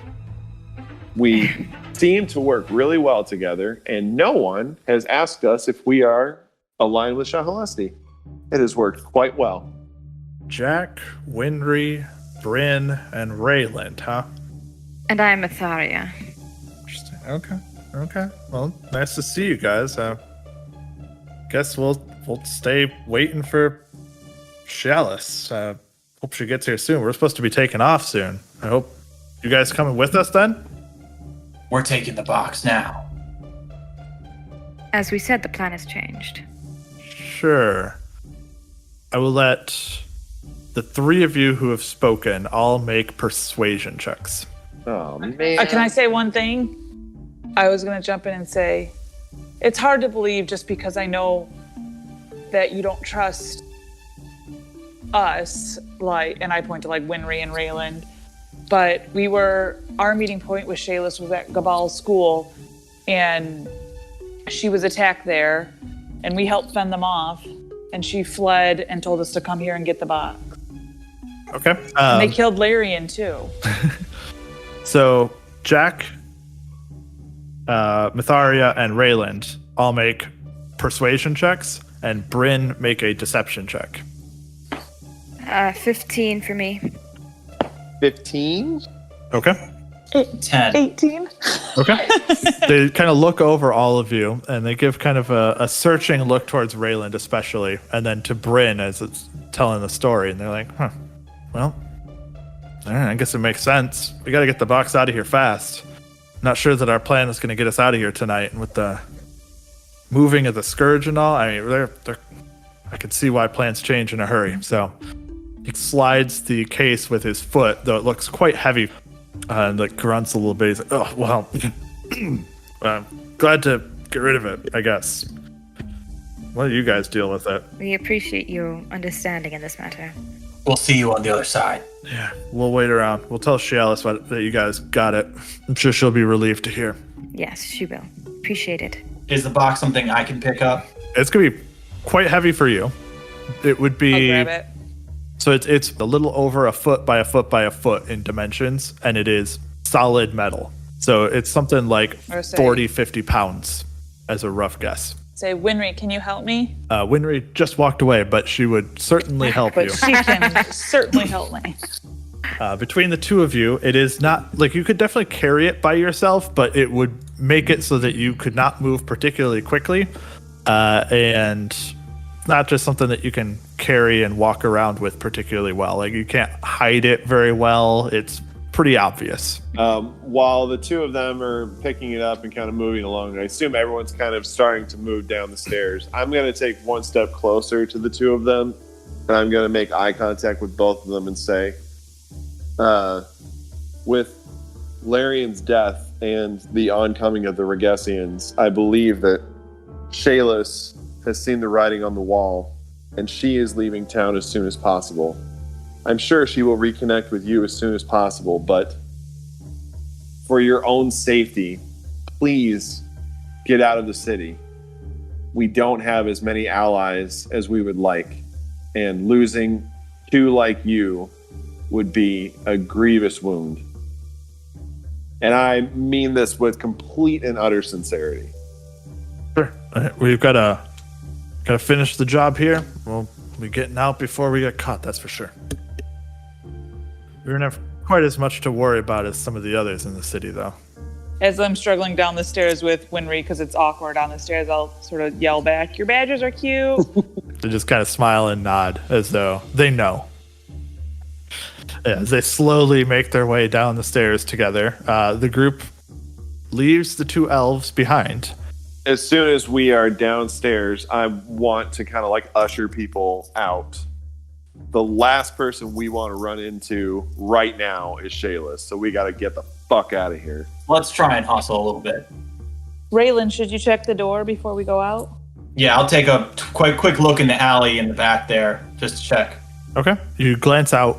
We seem to work really well together, and no one has asked us if we are aligned with Shahalesti. It has worked quite well. Jack, Winry, Bryn, and Rayland, huh? And I'm Myetharia. Interesting. Okay. Well, nice to see you guys. Guess we'll stay waiting for Chalice. Hope she gets here soon. We're supposed to be taking off soon. I hope you guys coming with us then? We're taking the box now. As we said, the plan has changed. Sure. I will let the three of you who have spoken all make persuasion checks. Oh, man. Can I say one thing? I was going to jump in and say, it's hard to believe just because I know that you don't trust us, and I point to Winry and Rayland, but our meeting point with Shalis was at Gabal's school, and she was attacked there, and we helped fend them off, and she fled and told us to come here and get the box. Okay. And they killed Larian too. So Jack, Myetharia, and Rayland all make persuasion checks, and Bryn make a deception check. 15 for me. 15? Okay. 10. 18. Okay. They kind of look over all of you, and they give kind of a searching look towards Rayland especially, and then to Bryn as it's telling the story, and they're like, well, all right, I guess it makes sense. We got to get the box out of here fast. Not sure that our plan is going to get us out of here tonight, and with the moving of the Scourge and all, I mean, I could see why plans change in a hurry. So he slides the case with his foot, though it looks quite heavy, and grunts a little bit. He's like, oh, well, glad to get rid of it, I guess. Why do you guys deal with it? We appreciate your understanding in this matter. We'll see you on the other side. Yeah, we'll wait around. We'll tell Shalis that you guys got it. I'm sure she'll be relieved to hear. Yes, she will. Appreciate it. Is the box something I can pick up? It's going to be quite heavy for you. It would be... I'll grab it. So it's a little over a foot by a foot by a foot in dimensions, and it is solid metal. So it's something like 40, 50 pounds as a rough guess. Say, Winry, can you help me? Winry just walked away, but she would certainly help you. But she can certainly help me. Between the two of you, it is not you could definitely carry it by yourself, but it would make it so that you could not move particularly quickly, and not just something that you can carry and walk around with particularly well. You can't hide it very well. It's pretty obvious. While the two of them are picking it up and kind of moving along, I assume everyone's kind of starting to move down the stairs. I'm going to take one step closer to the two of them, and I'm going to make eye contact with both of them and say, with Larian's death and the oncoming of the Regessians, I believe that Shalis has seen the writing on the wall, and she is leaving town as soon as possible. I'm sure she will reconnect with you as soon as possible, but for your own safety, please get out of the city. We don't have as many allies as we would like, and losing two like you would be a grievous wound. And I mean this with complete and utter sincerity. Sure. We've got to finish the job here. We'll be getting out before we get caught, that's for sure. We don't have quite as much to worry about as some of the others in the city, though. As I'm struggling down the stairs with Winry, because it's awkward on the stairs, I'll sort of yell back, "Your badgers are cute." They just kind of smile and nod as though they know. As they slowly make their way down the stairs together, the group leaves the two elves behind. As soon as we are downstairs, I want to kind of like usher people out. The last person we want to run into right now is Shayla, so we got to get the fuck out of here. Let's try and hustle a little bit. Rayland, should you check the door before we go out? Yeah, I'll take a quick look in the alley in the back there, just to check. Okay. You glance out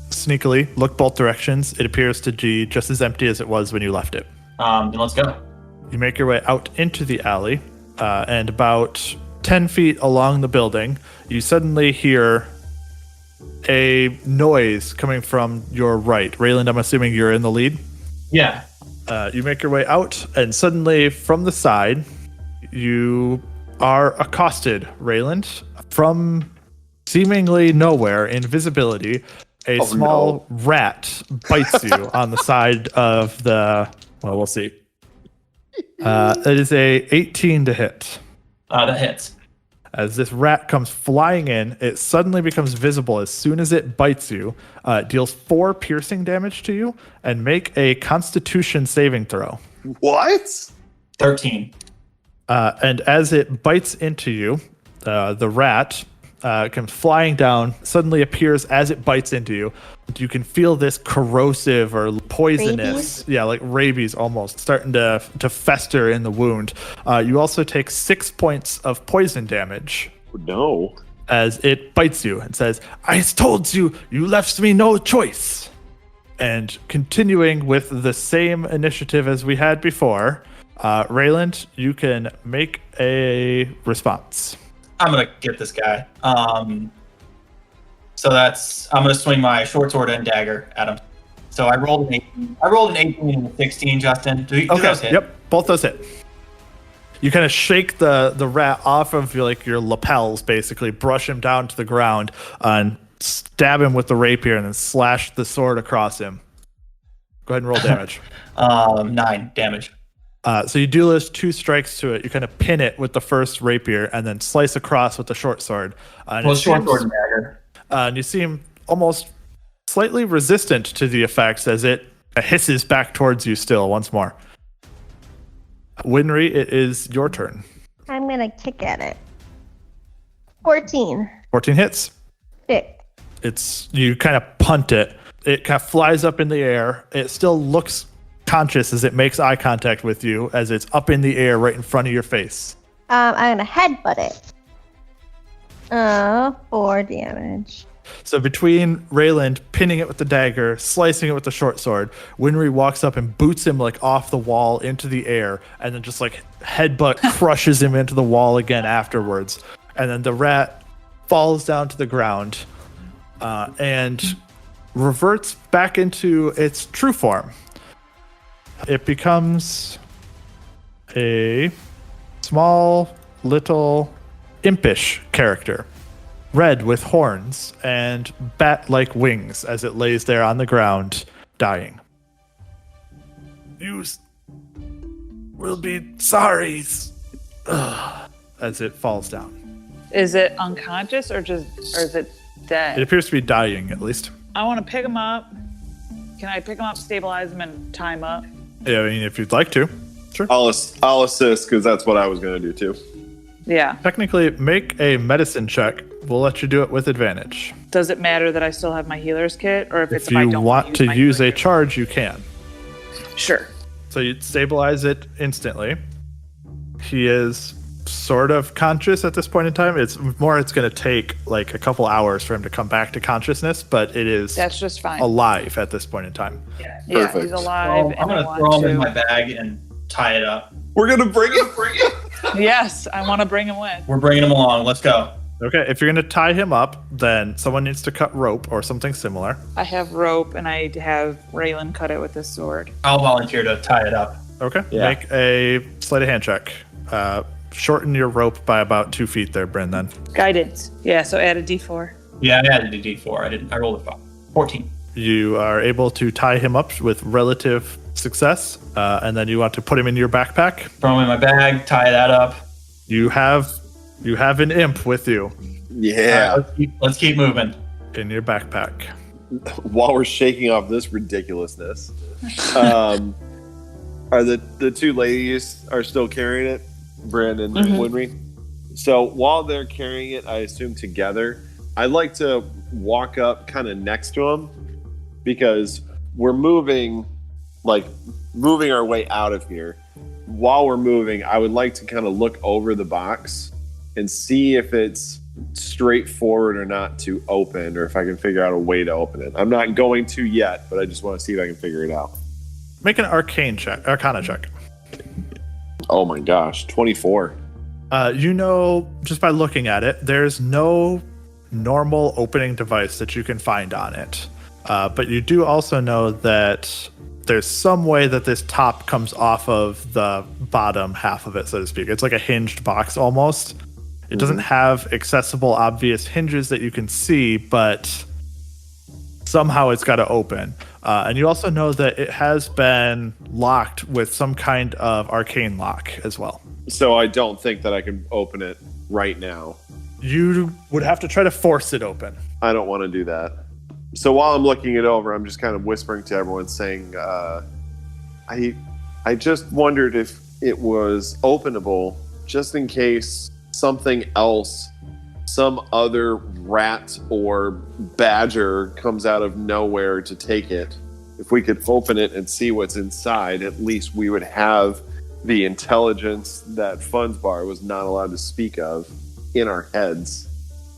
sneakily, look both directions. It appears to be just as empty as it was when you left it. Then let's go. You make your way out into the alley, and about 10 feet along the building, you suddenly hear a noise coming from your right. Rayland, I'm assuming you're in the lead? Yeah. You make your way out, and suddenly from the side, you are accosted, Rayland. From seemingly nowhere, invisibility, a small rat bites you on the side of the... Well, we'll see. It is a 18 to hit. That hits. As this rat comes flying in, it suddenly becomes visible as soon as it bites you. It deals 4 piercing damage to you, and make a Constitution saving throw. What? 13. And as it bites into you, the rat comes flying down, suddenly appears as it bites into you. You can feel this corrosive or poisonous, like rabies almost, starting to fester in the wound. You also take 6 points of poison damage. No. As it bites you and says, "I told you, you left me no choice." And continuing with the same initiative as we had before, Rayland, you can make a response. I'm gonna get this guy. So I'm gonna swing my short sword and dagger at him. So I rolled an 18. I rolled an 18 and a 16, Justin. Do those hit? Yep, both those hit. You kind of shake the rat off of your lapels, basically, brush him down to the ground, and stab him with the rapier, and then slash the sword across him. Go ahead and roll damage. 9 damage. So you do those 2 strikes to it. You kind of pin it with the first rapier, and then slice across with the short sword. Short sword and dagger. And you seem almost slightly resistant to the effects as it hisses back towards you still once more. Winry, it is your turn. I'm going to kick at it. 14. 14 hits. Sick. You kind of punt it. It kind of flies up in the air. It still looks conscious as it makes eye contact with you as it's up in the air right in front of your face. I'm going to headbutt it. 4 damage. So between Rayland pinning it with the dagger, slicing it with the short sword, Winry walks up and boots him off the wall into the air, and then just headbutt crushes him into the wall again afterwards. And then the rat falls down to the ground and reverts back into its true form. It becomes a small little impish character, red with horns and bat-like wings as it lays there on the ground, dying. You will be sorry, as it falls down. Is it unconscious or is it dead? It appears to be dying, at least. I want to pick him up. Can I pick him up, stabilize him, and tie him up? Yeah, I mean, if you'd like to. Sure. I'll assist because that's what I was going to do too. Yeah. Technically, make a medicine check. We'll let you do it with advantage. Does it matter that I still have my healer's kit, or if I you don't want to my use a healer's kit? charge, you can. Sure. So you'd stabilize it instantly. He is sort of conscious at this point in time. It's going to take a couple hours for him to come back to consciousness, but it is That's just fine. alive at this point in time. Yeah, Perfect. he's alive. I'm and I gonna throw want him in to- my bag and tie it up. We're going to bring it. Yes, I want to bring him with. We're bringing him along. Let's go. Okay, if you're going to tie him up, then someone needs to cut rope or something similar. I have rope, and I have Rayland cut it with his sword. I'll volunteer to tie it up. Okay, Yeah. make a sleight of hand check. Shorten your rope by about 2 feet there, Bryn, then. Guidance. Yeah, so add a d4. Yeah, I added a D4. I rolled a 14. You are able to tie him up with relative success. And then you want to put him in your backpack. Throw him in my bag, tie that up. You have an imp with you. Yeah. Let's keep moving. In your backpack. While we're shaking off this ridiculousness, are the two ladies are still carrying it, Bryn and Winry? So while they're carrying it, I assume together, I'd like to walk up kind of next to them because we're moving our way out of here. While we're moving, I would like to kind of look over the box and see if it's straightforward or not to open, or if I can figure out a way to open it. I'm not going to yet, but I just want to see if I can figure it out. Make an arcana check. Oh my gosh, 24. Just by looking at it, there's no normal opening device that you can find on it. But you do also know that there's some way that this top comes off of the bottom half of it, so to speak. It's like a hinged box almost. It doesn't have accessible, obvious hinges that you can see, but somehow it's got to open. And you also know that it has been locked with some kind of arcane lock as well. So I don't think that I can open it right now. You would have to try to force it open. I don't want to do that. So while I'm looking it over, I'm just kind of whispering to everyone saying, I just wondered if it was openable just in case something else, some other rat or badger comes out of nowhere to take it. If we could open it and see what's inside, at least we would have the intelligence that Fundsbar was not allowed to speak of in our heads.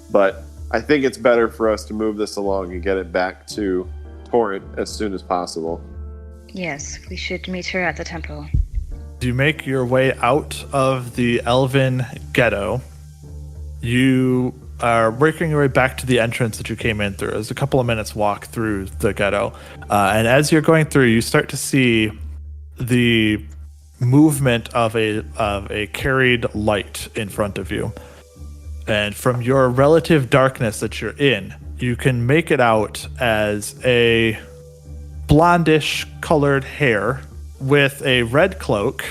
But I think it's better for us to move this along and get it back to Torrent as soon as possible. Yes, we should meet her at the temple. You make your way out of the elven ghetto. You are working your way back to the entrance that you came in through. There's a couple of minutes walk through the ghetto. And as you're going through, you start to see the movement of a carried light in front of you. And from your relative darkness that you're in, you can make it out as a blondish colored hair with a red cloak,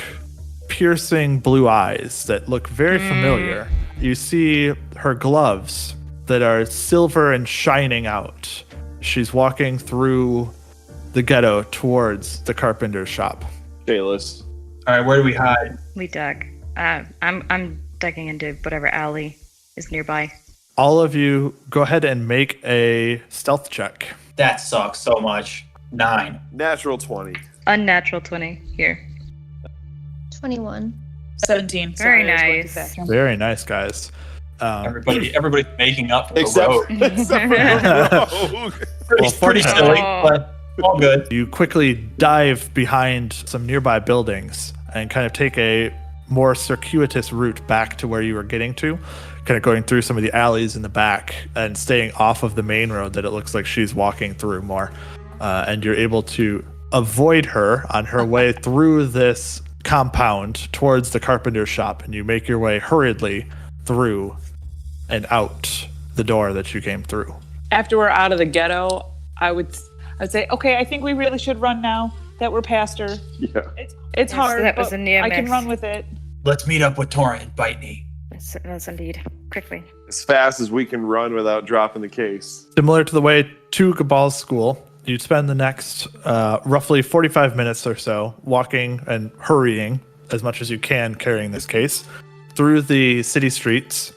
piercing blue eyes that look very familiar. You see her gloves that are silver and shining out. She's walking through the ghetto towards the carpenter's shop. Shayless. All right, where do we hide? We dug. I'm digging into whatever alley is nearby. All of you go ahead and make a stealth check. That sucks so much. 9. Natural 20. Unnatural 20 here. 21. 17. Very Sorry, I was going too nice. fast. Very nice, guys. Everybody's making up for the Except road. for the rogue. Pretty silly, but all good. You quickly dive behind some nearby buildings and kind of take a more circuitous route back to where you were getting to, kind of going through some of the alleys in the back and staying off of the main road that it looks like she's walking through more. And you're able to avoid her on her way through this compound towards the carpenter's shop, and you make your way hurriedly through and out the door that you came through. After we're out of the ghetto, I would say, okay, I think we really should run now that we're past her. Yeah. It's hard, that was but a near I can miss. run with it. Let's meet up with Torrent and bite me. That's indeed. Quickly. As fast as we can run without dropping the case. Similar to the way to Gabal's school, you'd spend the next roughly 45 minutes or so walking and hurrying as much as you can carrying this case through the city streets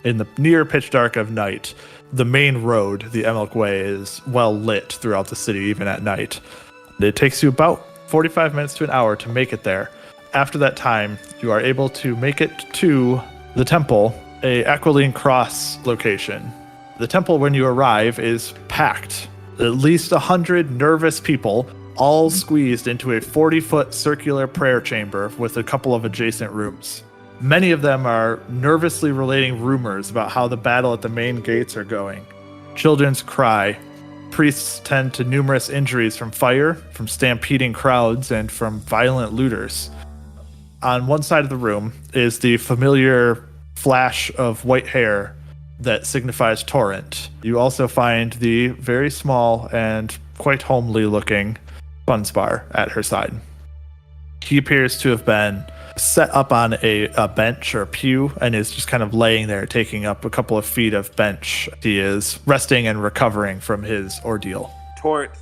in the near pitch dark of night. The main road, the Emelk Way, is well lit throughout the city, even at night. It takes you about 45 minutes to an hour to make it there. After that time, you are able to make it to the temple, a Aquiline Cross location. The temple, when you arrive, is packed. At least 100 nervous people, all squeezed into a 40-foot circular prayer chamber with a couple of adjacent rooms. Many of them are nervously relating rumors about how the battle at the main gates are going. Children's cry. Priests tend to numerous injuries from fire, from stampeding crowds, and from violent looters. On one side of the room is the familiar flash of white hair that signifies Torrent. You also find the very small and quite homely looking Bunsbar at her side. He appears to have been set up on a bench or a pew and is just kind of laying there, taking up a couple of feet of bench. He is resting and recovering from his ordeal. Torrent,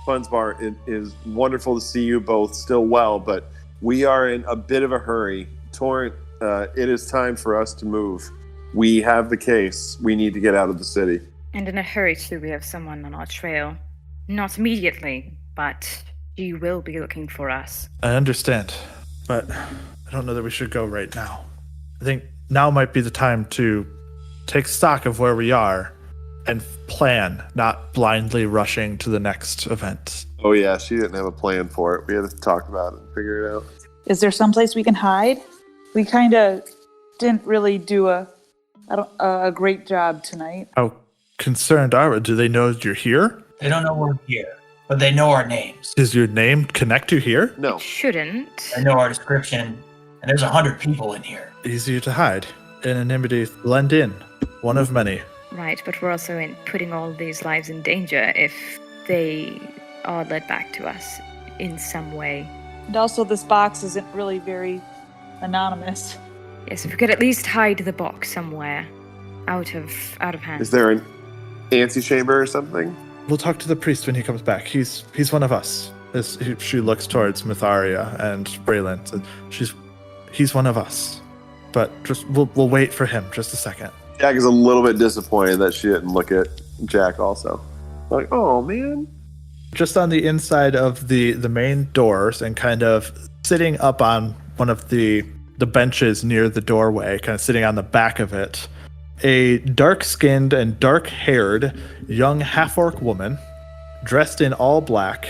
Bunsbar, it is wonderful to see you both still well, but we are in a bit of a hurry. Torrent, it is time for us to move. We have the case. We need to get out of the city. And in a hurry, too, we have someone on our trail. Not immediately, but she will be looking for us. I understand, but I don't know that we should go right now. I think now might be the time to take stock of where we are and plan, not blindly rushing to the next event. Oh yeah, she didn't have a plan for it. We had to talk about it and figure it out. Is there someplace we can hide? We kind of didn't really do a great job tonight. How concerned are we? Do they know you're here? They don't know we're here, but they know our names. Does your name connect you here? No. It shouldn't. They know our description, and there's 100 people in here. Easier to hide. Anonymity, blend in. One of many. Right, but we're also putting all these lives in danger if they are led back to us in some way. And also, this box isn't really very anonymous. Yes, if we could at least hide the box somewhere, out of hand. Is there an antechamber or something? We'll talk to the priest when he comes back. He's one of us. She looks towards Myetharia and Rayland. He's one of us. But just we'll wait for him just a second. Jack is a little bit disappointed that she didn't look at Jack also. Like, oh man. Just on the inside of the main doors and kind of sitting up on one of the benches near the doorway, kind of sitting on the back of it, a dark-skinned and dark-haired young half-orc woman dressed in all black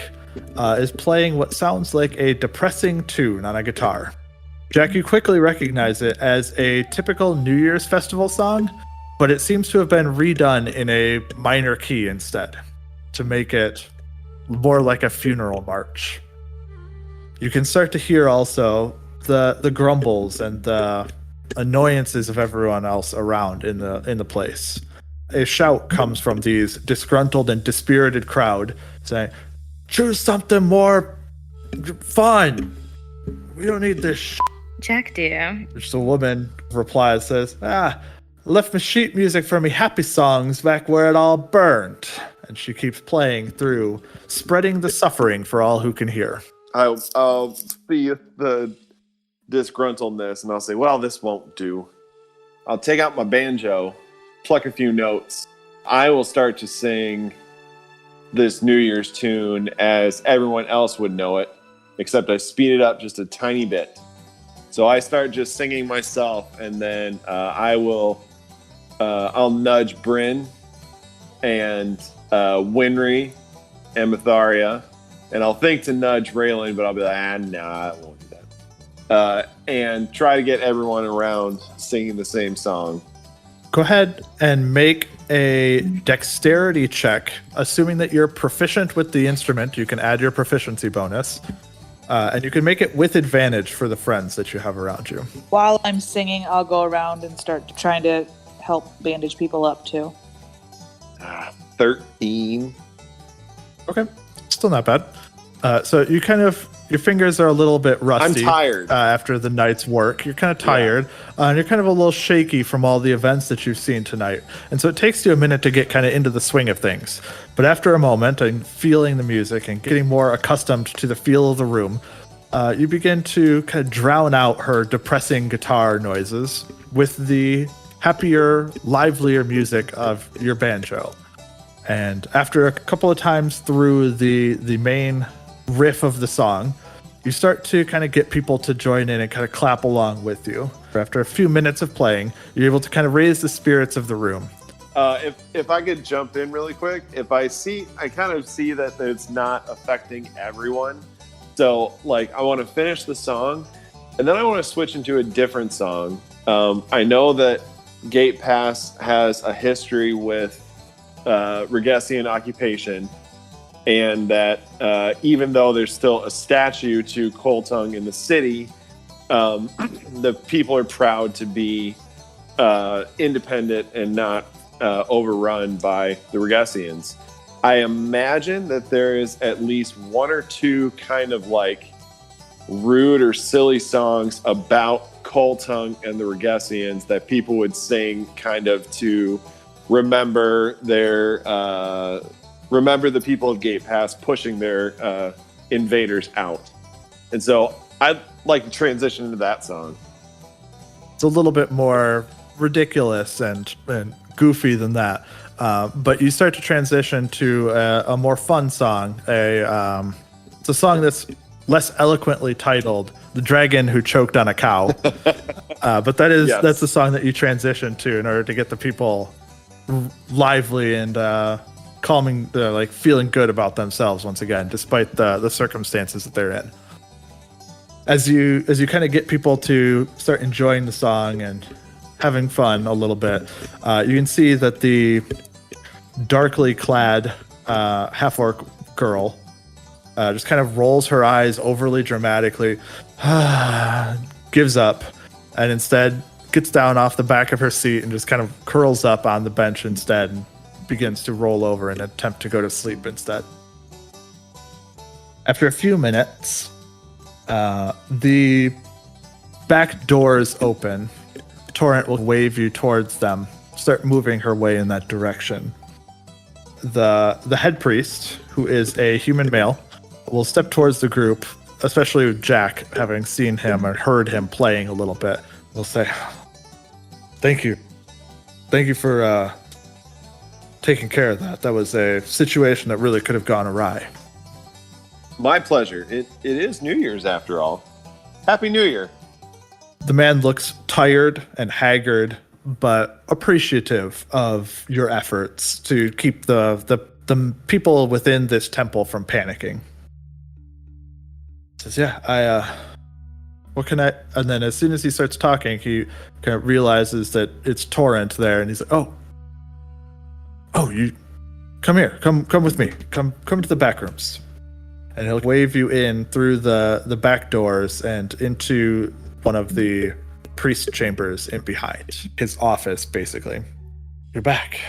is playing what sounds like a depressing tune on a guitar. Jack, you quickly recognize it as a typical New Year's festival song, but it seems to have been redone in a minor key instead to make it more like a funeral march. You can start to hear also the grumbles and the annoyances of everyone else around in the place. A shout comes from these disgruntled and dispirited crowd saying, "Choose something more fun. We don't need this shit." Jack, dear. Which the woman replies, says, "Left my sheet music for me happy songs back where it all burned." And she keeps playing through, spreading the suffering for all who can hear. I'll see the disgruntledness and I'll say, well, this won't do. I'll take out my banjo, pluck a few notes. I will start to sing this New Year's tune as everyone else would know it, except I speed it up just a tiny bit. So I start just singing myself, and then I'll nudge Bryn and Winry and Myetharia, and I'll think to nudge Rayland, but I'll be like, no, I won't do that. And try to get everyone around singing the same song. Go ahead and make a dexterity check, assuming that you're proficient with the instrument. You can add your proficiency bonus. And you can make it with advantage for the friends that you have around you. While I'm singing, I'll go around and start trying to help bandage people up too. 13. Okay, still not bad. So you kind of, your fingers are a little bit rusty. I'm tired. After the night's work. You're kind of tired. Yeah. And you're kind of a little shaky from all the events that you've seen tonight. And so it takes you a minute to get kind of into the swing of things. But after a moment and feeling the music and getting more accustomed to the feel of the room, you begin to kind of drown out her depressing guitar noises with the happier, livelier music of your banjo. And after a couple of times through the main riff of the song, you start to kind of get people to join in and kind of clap along with you. After a few minutes of playing, you're able to kind of raise the spirits of the room. If I could jump in really quick, I kind of see that it's not affecting everyone. So, like, I want to finish the song, and then I want to switch into a different song. I know that Gate Pass has a history with Regessian occupation, and that even though there's still a statue to Coltung in the city, the people are proud to be independent and not overrun by the Regessians. I imagine that there is at least one or two kind of like rude or silly songs about Coltung and the Regessians that people would sing kind of to remember the people of Gate Pass pushing their invaders out. And so I'd like to transition into that song. It's a little bit more ridiculous and goofy than that. But you start to transition to a more fun song. It's a song that's less eloquently titled "The Dragon Who Choked on a Cow," but that's the song that you transition to in order to get the people lively and calming, like feeling good about themselves once again, despite the circumstances that they're in. As you kind of get people to start enjoying the song and having fun a little bit, you can see that the darkly clad half-orc girl just kind of rolls her eyes overly dramatically, gives up, and instead gets down off the back of her seat and just kind of curls up on the bench instead and begins to roll over and attempt to go to sleep instead. After a few minutes, the back doors open. Torrent will wave you towards them, start moving her way in that direction. The head priest, who is a human male, will step towards the group, especially with Jack, having seen him or heard him playing a little bit. Will say, "Thank you. Thank you for taking care of that. That was a situation that really could have gone awry." My pleasure. It is New Year's after all. Happy New Year. The man looks tired and haggard, but appreciative of your efforts to keep the people within this temple from panicking. Says, "Yeah, what can I?" And then as soon as he starts talking, he kind of realizes that it's Torrent there, and he's like, "Oh, you come here, come with me, come to the back rooms." And he'll wave you in through the back doors and into one of the priest chambers in behind his office, basically. "You're back,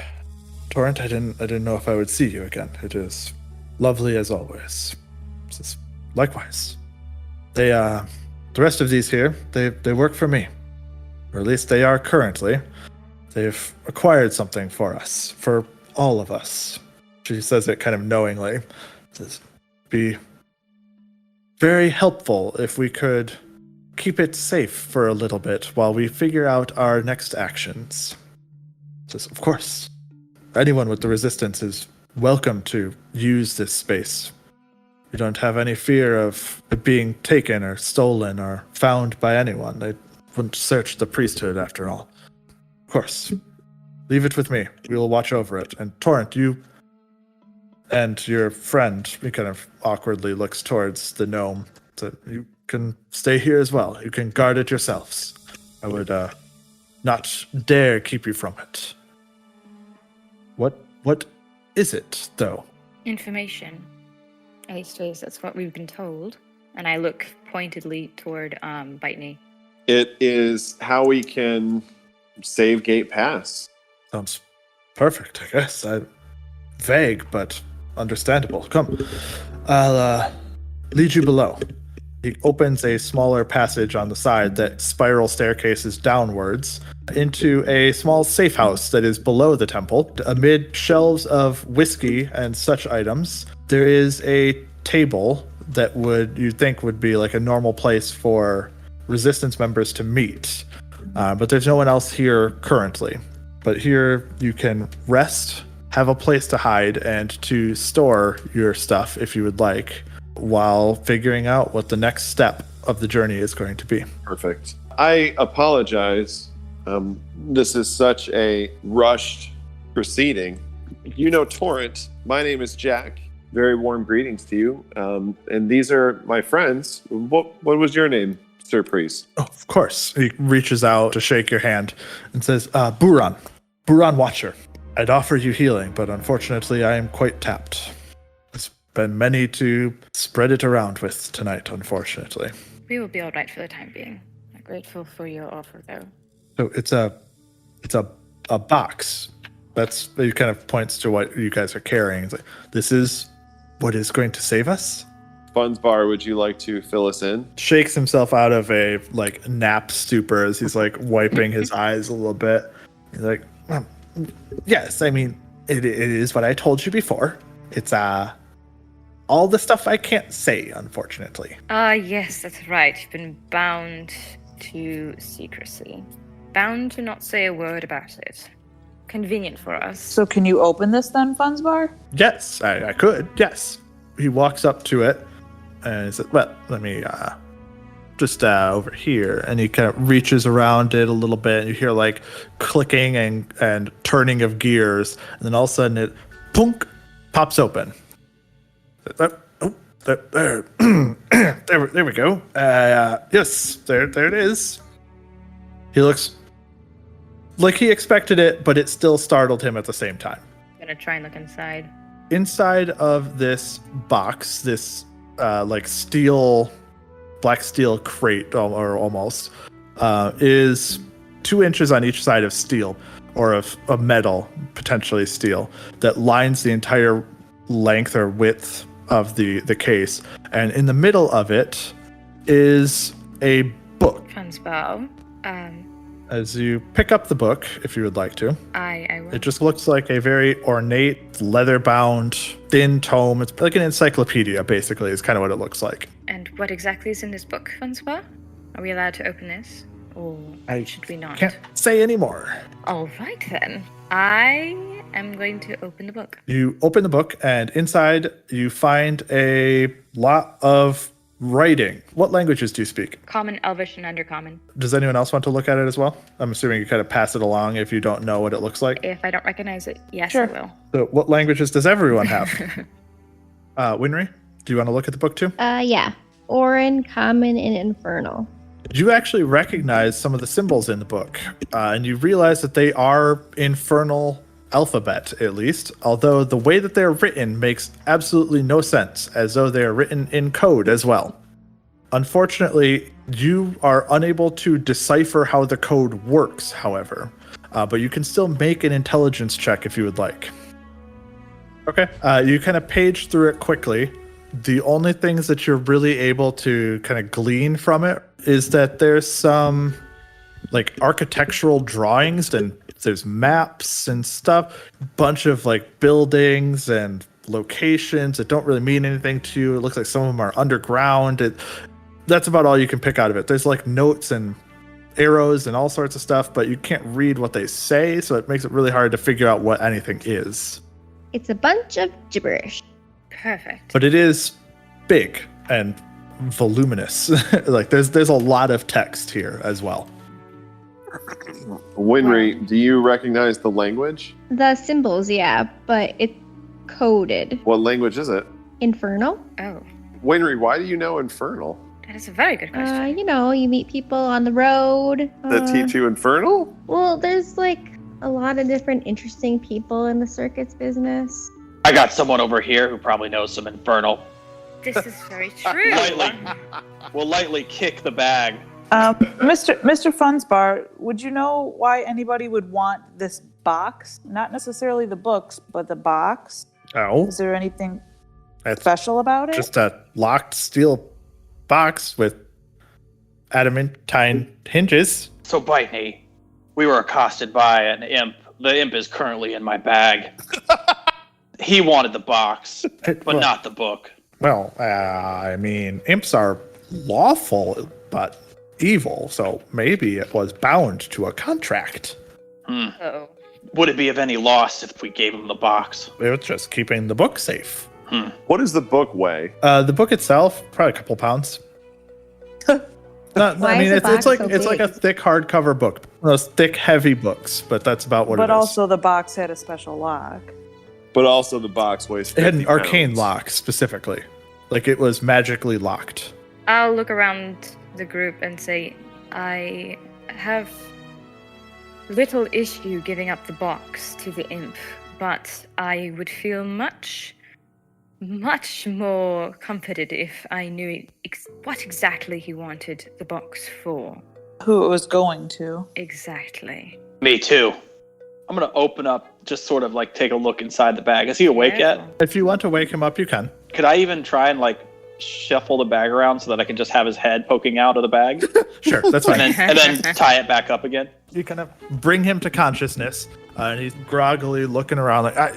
Torrent. I didn't know if I would see you again. It is lovely as always." Says, "Likewise. The rest of these here, they work for me, or at least they are currently. They've acquired something for us, for all of us." She says it kind of knowingly. Says, "Be very helpful if we could keep it safe for a little bit while we figure out our next actions." Says, "Of course. Anyone with the resistance is welcome to use this space. You don't have any fear of it being taken or stolen or found by anyone. They wouldn't search the priesthood after all. Of course. Leave it with me. We will watch over it. And Torrent, you and your friend," he kind of awkwardly looks towards the gnome, "so you can stay here as well. You can guard it yourselves. I would not dare keep you from it." What is it, though?" Information. At least that's what we've been told. And I look pointedly toward Bitney. It is how we can save Gate Pass. Sounds perfect, I guess. Vague, but understandable. Come, I'll lead you below. He opens a smaller passage on the side that spiral staircases downwards into a small safe house that is below the temple. Amid shelves of whiskey and such items, there is a table that you'd think would be like a normal place for resistance members to meet. But there's no one else here currently. But here you can rest, have a place to hide, and to store your stuff if you would like, while figuring out what the next step of the journey is going to be. Perfect. I apologize. This is such a rushed proceeding. You know Torrent. My name is Jack. Very warm greetings to you. And these are my friends. What was your name, Sir Priest? Oh, of course. He reaches out to shake your hand and says, Buran Watcher. I'd offer you healing, but unfortunately I am quite tapped. There's been many to spread it around with tonight, unfortunately. We will be all right for the time being. I'm grateful for your offer, though. So it's a box He kind of points to what you guys are carrying. It's like, this is what is going to save us? Funsbar, would you like to fill us in? Shakes himself out of a nap stupor as he's wiping his eyes a little bit. He's like, yes, I mean, it is what I told you before. It's all the stuff I can't say, unfortunately. Yes, that's right. You've been bound to secrecy. Bound to not say a word about it. Convenient for us. So can you open this then, Funsbar? Yes, I could, yes. He walks up to it and he says, well, let me just over here. And he kind of reaches around it a little bit and you hear clicking and turning of gears. And then all of a sudden it, punk, pops open. There we go. Yes, there it is. He looks like he expected it, but it still startled him at the same time. I'm gonna try and look inside. Inside of this box, this black steel crate, or almost, is 2 inches on each side of steel, or of metal, potentially steel, that lines the entire length or width of the case. And in the middle of it is a book. Funsbar. As you pick up the book, if you would like to. I will. It just looks like a very ornate, leather-bound, thin tome. It's like an encyclopedia, basically, is kind of what it looks like. And what exactly is in this book, Funsbar? Are we allowed to open this? Or should we not? Can't say anymore. All right, then. I am going to open the book. You open the book, and inside you find a lot of writing. What languages do you speak? Common, Elvish, and Undercommon. Does anyone else want to look at it as well? I'm assuming you kind of pass it along if you don't know what it looks like. If I don't recognize it, yes, Sure. I will. So what languages does everyone have? Winry, do you want to look at the book too? Yeah. Orin, Common, and Infernal. You actually recognize some of the symbols in the book, and you realize that they are infernal alphabet, at least, although the way that they're written makes absolutely no sense, as though they are written in code as well. Unfortunately, you are unable to decipher how the code works, however, but you can still make an intelligence check if you would like. Okay. You kind of page through it quickly. The only things that you're really able to kind of glean from it is that there's some architectural drawings, and there's maps and stuff, bunch of buildings and locations that don't really mean anything to you. It looks like some of them are underground. That's about all you can pick out of it. There's notes and arrows and all sorts of stuff, but you can't read what they say, so it makes it really hard to figure out what anything is. It's a bunch of gibberish. Perfect. But it is big and voluminous. There's a lot of text here as well. Winry, do you recognize the language? The symbols, yeah, but it's coded. What language is it? Infernal? Oh, Winry, why do you know Infernal? that is a very good question. You meet people on the road. That teach you Infernal? Well, there's a lot of different interesting people in the circus business. I got someone over here who probably knows some Infernal. This is very true. We'll lightly kick the bag. Mr. Funsbar, would you know why anybody would want this box? Not necessarily the books, but the box. Oh, Is there anything that's special about it? just a locked steel box with adamantine hinges. So, Bitey, we were accosted by an imp. The imp is currently in my bag. He wanted the box, but not the book. Well, imps are lawful, but evil, so maybe it was bound to a contract. Oh. Would it be of any loss if we gave him the box? It was just keeping the book safe. What does the book weigh? The book itself, probably a couple pounds. Why is the box so it's like a big? thick hardcover book. Those thick, heavy books, but that's about what it is. But also the box had a special lock. But also the box weighs 50 It had an arcane pounds. lock, specifically. It was magically locked. I'll look around the group and say, I have little issue giving up the box to the imp, but I would feel much more comforted if I knew what exactly he wanted the box for. Who it was going to. Exactly. Me too. gonna open up, just sort of like take a look inside the bag. Is he awake yet? If you want to wake him up, you can. Could I even try and like shuffle the bag around so that I can just have his head poking out of the bag, Sure, that's fine. and then tie it back up again? You kind of bring him to consciousness, and he's groggily looking around like, hey,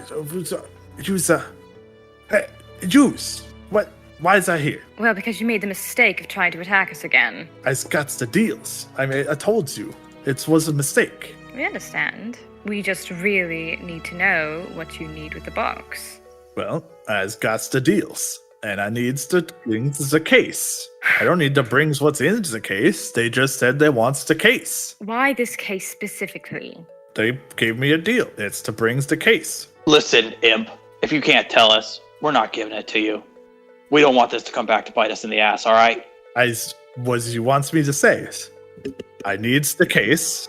Juice, what? Why is that here? Well, because you made the mistake of trying to attack us again. I got the deals. I mean, I told you. It was a mistake. We understand. We just really need to know what you need with the box. Well, I got the deals, and I needs to bring the case. I don't need to bring what's in the case. They just said they wants the case. Why this case specifically? They gave me a deal. It's to bring the case. Listen, Imp, if you can't tell us, we're not giving it to you. We don't want this to come back to bite us in the ass, all right? What you wants me to say is, I needs the case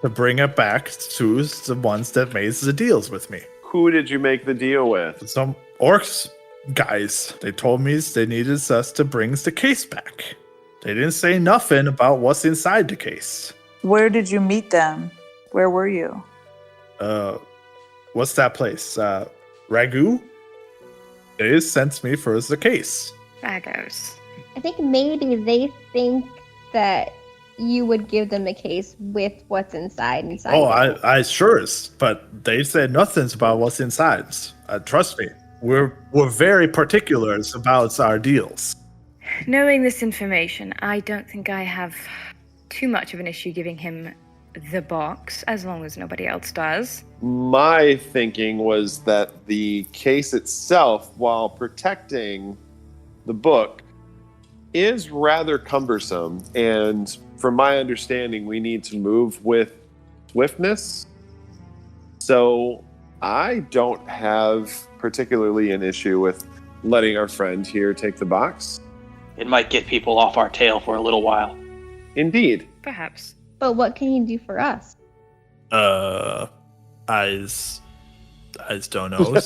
to bring it back to the ones that made the deals with me. Who did you make the deal with? Some orcs guys. They told me they needed us to bring the case back. They didn't say nothing about what's inside the case. Where did you meet them? Where were you? What's that place? Ragu? They sent me for the case. Ragos. I think maybe they think that you would give them a case with what's inside. Oh, I sure is. But they said nothing about what's inside. Trust me. We're very particular about our deals. Knowing this information, I don't think I have too much of an issue giving him the box, as long as nobody else does. My thinking was that the case itself, while protecting the book, is rather cumbersome. And from my understanding, we need to move with swiftness. So I don't have particularly an issue with letting our friend here take the box. It might get people off our tail for a little while. Indeed. Perhaps. But what can you do for us? Eyes don't know.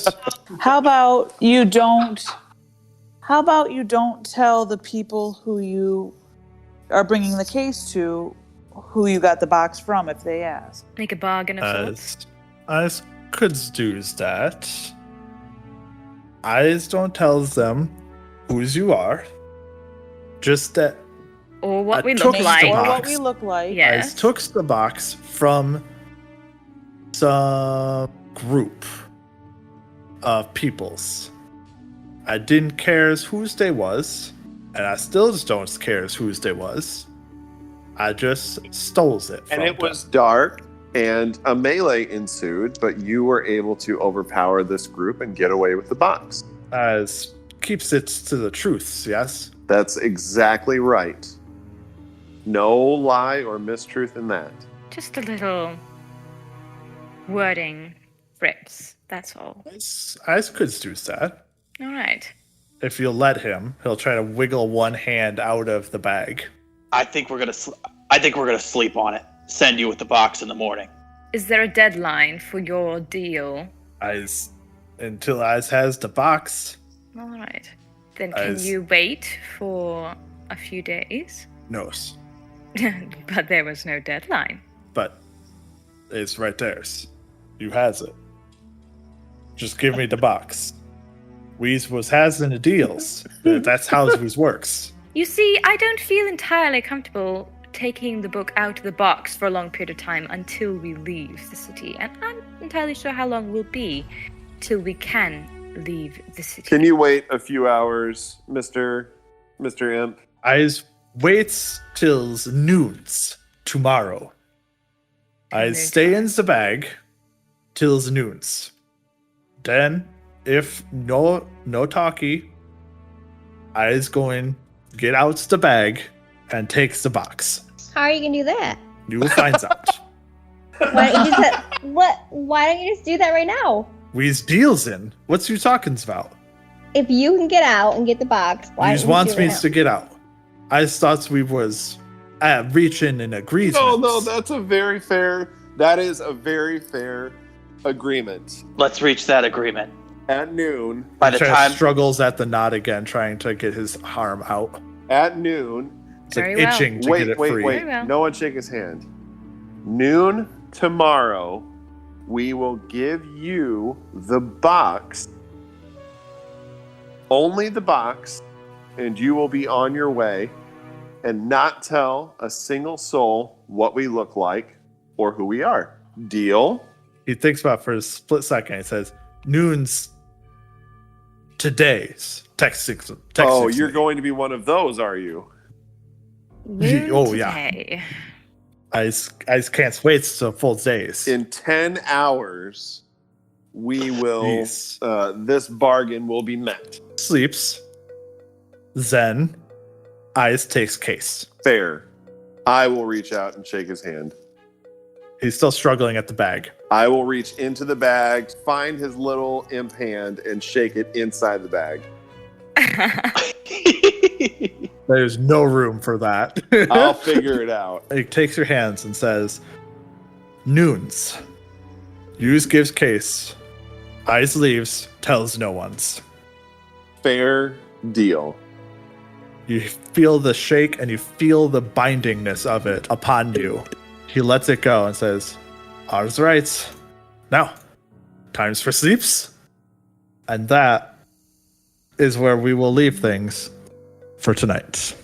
How about you don't tell the people who you are bringing the case to who you got the box from if they ask? Make a bargain of sorts. Eyes could do that. Eyes don't tell them whose you are. Just that. Or what we took look like. the Or box. what we look like. Yes. I took the box from some group of peoples. I didn't care whose they was, and I still just don't care whose they was. I just stole it from And it them. was dark, and a melee ensued, but you were able to overpower this group and get away with the box. As keeps it to the truth, yes? That's exactly right. No lie or mistruth in that. Just a little wording rips, that's all. Eyes could do that. All right. If you'll let him, he'll try to wiggle one hand out of the bag. I think we're gonna sleep on it. Send you with the box in the morning. Is there a deadline for your deal? Until Eyes has the box. All right. Then can you wait for a few days? No. But there was no deadline. But it's right there. You has it. Just give me the box. We's was has in the deals. That's how it works. You see, I don't feel entirely comfortable taking the book out of the box for a long period of time until we leave the city. And I'm not entirely sure how long will be till we can leave the city. Can you wait a few hours, Mr. Imp? Eyes waits till noons tomorrow. I stay in the bag till noons. Then, if no talkie, Eyes going get out the bag and takes the box. How are you gonna do that? You will find out. Why don't you just Why don't you just do that right now? We's deals in. What's you talking about? If you can get out and get the box, why We's don't you wants do me it now? to get out. I thought we was reaching an agreement. No, that is a very fair agreement. Let's reach that agreement. At noon, By the time struggles at the knot again, trying to get his arm out. At noon. It's like Very well. itching to get it free. Very well. No one shake his hand. Noon tomorrow, we will give you the box, only the box, and you will be on your way and not tell a single soul what we look like or who we are. Deal? He thinks about it for a split second. He says, noon's today's. Text You're me. going to be one of those, are you? Oh, yeah. Today. I can't wait till full days. In 10 hours, we will, Jeez. this bargain will be met. Sleeps. Zen. Eyes takes case. Fair. I will reach out and shake his hand. He's still struggling at the bag. I will reach into the bag, find his little imp hand, and shake it inside the bag. There's no room for that. I'll figure it out. He takes your hands and says, noons. Use gives case. Eyes leaves, tells no one's. Fair deal. You feel the shake and you feel the bindingness of it upon you. He lets it go and says, all's right. Now, time's for sleeps. And that is where we will leave things for tonight.